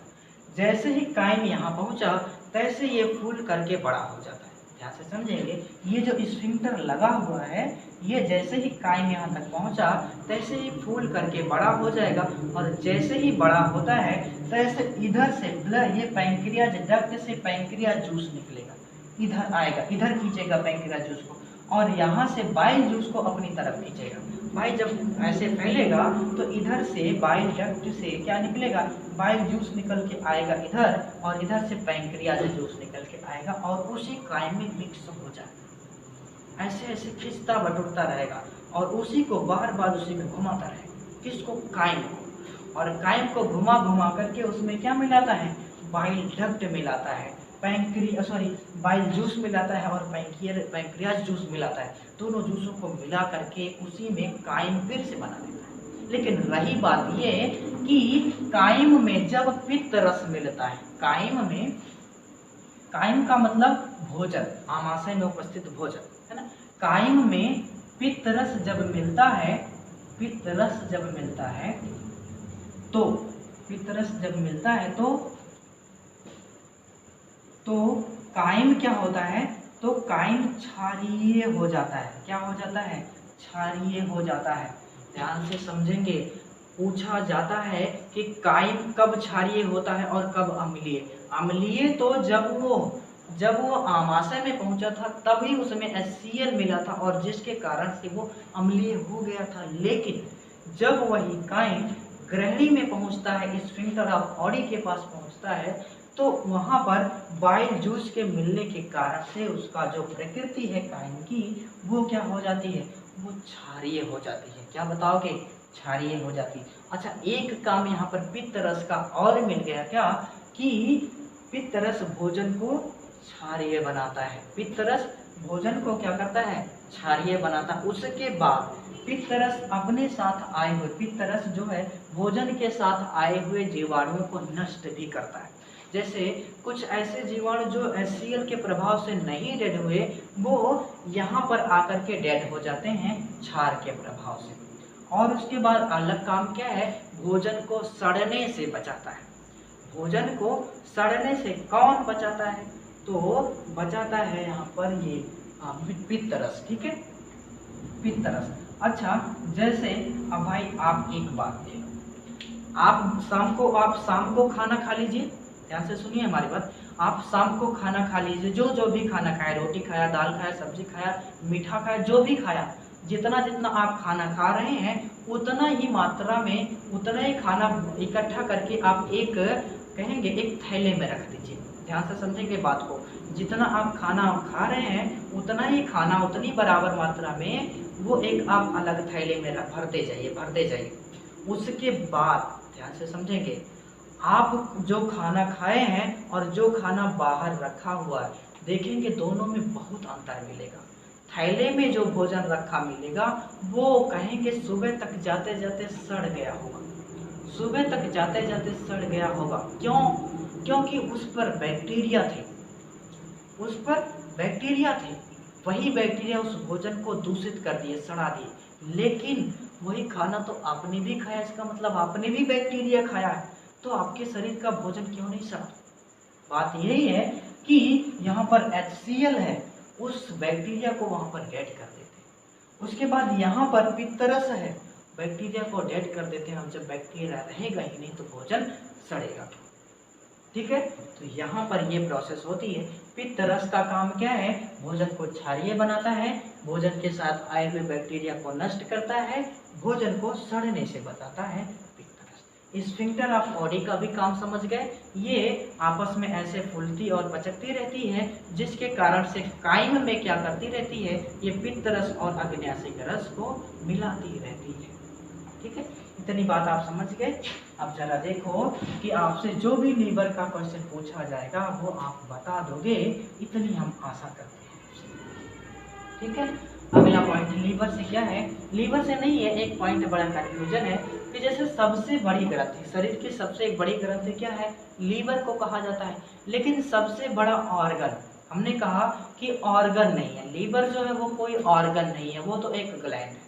A: जैसे ही कायम यहाँ पहुँचा तैसे ये फूल करके बड़ा हो जाता है। ध्यान से समझेंगे, ये जो स्फिंक्टर लगा हुआ है ये जैसे ही कायम यहाँ तक पहुँचा तैसे ही फूल करके बड़ा हो जाएगा, और जैसे ही बड़ा होता है तैसे इधर से ये पैंक्रियाज डक्ट से पैंक्रियाज जूस निकलेगा, इधर आएगा, इधर खींचेगा पैंक्रियाज जूस को, और यहाँ से बाइल जूस को अपनी तरफ खींचेगा। भाई जब ऐसे फैलेगा तो इधर से बाइल डक्ट से क्या निकलेगा? बाइल जूस निकल के आएगा इधर, और इधर से पैंक्रियाज जूस निकल के आएगा और उसी कायम में मिक्स हो जाएगा। ऐसे खिंचता बटुरता रहेगा और उसी को बार बार उसी में घुमाता रहेगा। किसको? कायम को। और कायम को घुमा करके उसमें क्या मिलाता है? बाइल डक्ट मिलाता है, बाइल जूस मिलाता है और पैंक्रियाज जूस मिलाता है। दोनों जूसों को मिला करके उसी में कायम फिर से बना देता है। लेकिन रही बात ये कि कायम में जब पित्त रस मिलता है, कायम का मतलब भोजन, आमाशय में उपस्थित भोजन है ना। कायम में पित्त रस जब मिलता है पित्तरस जब मिलता है तो पित्तरस जब मिलता है तो कायम क्या होता है, तो कायम क्षारीय हो जाता है। क्या हो जाता है, क्षारीय हो जाता है। ध्यान से समझेंगे, पूछा जाता है कि कायम कब क्षारीय होता है और कब अम्लीय। अम्लीय तो जब वो आमाशय में पहुंचा था तभी उसमें HCl मिला था और जिसके कारण से वो अम्लीय हो गया था। लेकिन जब वही कायम ग्रहणी में पहुंचता है, स्फिंक्टर ऑफ ऑडी के पास पहुंचता है, तो वहां पर बाइल जूस के मिलने के कारण से उसका जो प्रकृति है कायम की, वो क्या हो जाती है, वो क्षारीय हो जाती है। क्या बताओगे, क्षारीय हो जाती है। अच्छा, एक काम यहाँ पर पित्तरस का और मिल गया क्या, कि पित्तरस भोजन को क्षारीय बनाता है। पित्तरस भोजन को क्या करता है, क्षारीय बनाता है। उसके बाद पित्तरस अपने साथ आए हुए, पित्तरस जो है भोजन के साथ आए हुए जीवाणुओं को नष्ट भी करता है। जैसे कुछ ऐसे जीवाणु जो HCl के प्रभाव से नहीं डेड हुए, वो यहाँ पर आकर के डेड हो जाते हैं क्षार के प्रभाव से। और उसके बाद अलग काम क्या है, भोजन को सड़ने से बचाता है। भोजन को सड़ने से कौन बचाता है, तो बचाता है यहाँ पर ये पित्तरस। ठीक है, पित्तरस। अच्छा, जैसे अब भाई आप एक बात देखो, आप शाम को खाना खा लीजिए, ध्यान से सुनिए हमारी बात। आप शाम को खाना खा लीजिए, जो भी खाना खाया, रोटी खाया, दाल खाया, सब्जी खाया, मीठा खाया, जो भी खाया, जितना जितना आप खाना खा रहे हैं उतना ही मात्रा में, उतना ही खाना इकट्ठा करके आप एक थैले में रख दीजिए। ध्यान से समझेंगे बात को, जितना आप खाना खा रहे हैं उतना ही खाना, उतनी बराबर मात्रा में वो एक आप अलग थैले में भरते जाइए। उसके बाद ध्यान से समझेंगे, आप जो खाना खाए हैं और जो खाना बाहर रखा हुआ है, देखेंगे दोनों में बहुत अंतर मिलेगा। थैले में जो भोजन रखा मिलेगा वो कहेंगे सुबह तक जाते जाते सड़ गया होगा, सुबह तक जाते जाते सड़ गया होगा। क्यों? क्योंकि उस पर बैक्टीरिया थे, वही बैक्टीरिया उस भोजन को दूषित कर दिए, सड़ा दिए। लेकिन वही खाना तो आपने भी खाया, इसका मतलब आपने भी बैक्टीरिया खाया है, तो आपके शरीर का भोजन क्यों नहीं सड़ा। बात यही है कि यहाँ पर HCl है, उस बैक्टीरिया को वहां पर डेड कर देते हैं। उसके बाद यहाँ पर पित्तरस है, बैक्टीरिया को डेड कर देते हैं। और जब बैक्टीरिया रहेगा ही नहीं तो भोजन सड़ेगा। ठीक है, तो यहाँ पर ये प्रोसेस होती है। पित्तरस का काम क्या है, भोजन को क्षारीय बनाता है, भोजन के साथ आए हुए बैक्टीरिया को नष्ट करता है, भोजन को सड़ने से बचाता है पित्तरस। स्फिंक्टर ऑफ ऑडी का भी काम समझ गए, ये आपस में ऐसे फूलती और बचकती रहती है, जिसके कारण से कायम में क्या करती रहती है, ये पित्तरस और अग्न्याशिक रस को मिलाती रहती है। ठीक है, इतनी बात आप समझ गए। अब जरा देखो कि आपसे जो भी लीवर का क्वेश्चन पूछा जाएगा वो आप बता दोगे, इतनी हम आशा करते हैं। ठीक है, अगला पॉइंट लीवर से क्या है, लीवर से नहीं है, एक पॉइंट बड़ा कंफ्यूजन है कि जैसे सबसे बड़ी ग्रंथि, शरीर की सबसे बड़ी ग्रंथि क्या है, लीवर को कहा जाता है। लेकिन सबसे बड़ा ऑर्गन, हमने कहा कि ऑर्गन नहीं है, लीवर जो है वो कोई ऑर्गन नहीं है, वो तो एक ग्लैंड है।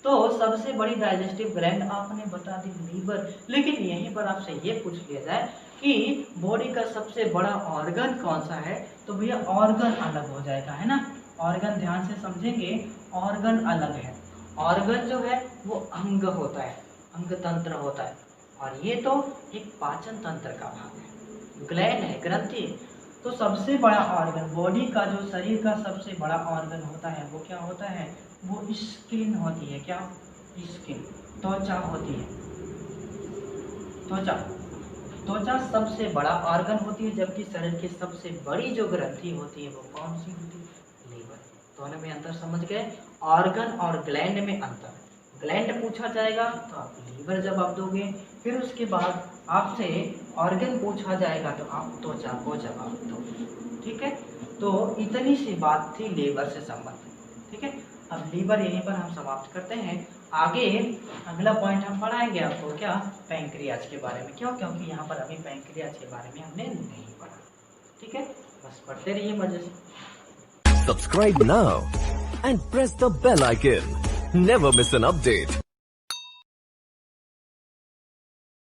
A: तो सबसे बड़ी डाइजेस्टिव ग्लैंड आपने बता दी लीवर। लेकिन यहीं पर आपसे ये पूछ लिया जाए कि बॉडी का सबसे बड़ा ऑर्गन कौन सा है, तो भैया ऑर्गन अलग हो जाएगा, है ना। ऑर्गन ध्यान से समझेंगे, ऑर्गन अलग है। ऑर्गन जो है वो अंग होता है, अंग तंत्र होता है, और ये तो एक पाचन तंत्र का भाग है, ग्लैंड है, ग्रंथि। तो सबसे बड़ा ऑर्गन, बॉडी का जो शरीर का सबसे बड़ा ऑर्गन होता है वो क्या होता है, वो स्किन होती है। क्या? स्किन, त्वचा होती है। त्वचा सबसे बड़ा ऑर्गन होती है, जबकि शरीर की सबसे बड़ी जो ग्रंथि होती है वो कौन सी होती है, लीवर। दोनों में अंतर समझ गए, ऑर्गन और ग्लैंड में अंतर। ग्लैंड पूछा जाएगा तो आप लीवर जवाब दोगे, फिर उसके बाद आपसे ऑर्गन पूछा जाएगा तो आप त्वचा को जवाब दोगे। ठीक है, तो इतनी सी बात थी लीवर से संबंधित। ठीक है, अब लीवर यहीं पर हम समाप्त करते हैं। आगे अगला पॉइंट हम पढ़ाएंगे आपको, क्या, पैंक्रियाज के बारे में। क्यों? क्योंकि यहाँ पर अभी पैंक्रियाज के बारे में हमने नहीं पढ़ा। ठीक है, बस पढ़ते रहिए मजे से।
B: Subscribe now and press the bell icon. Never miss an update.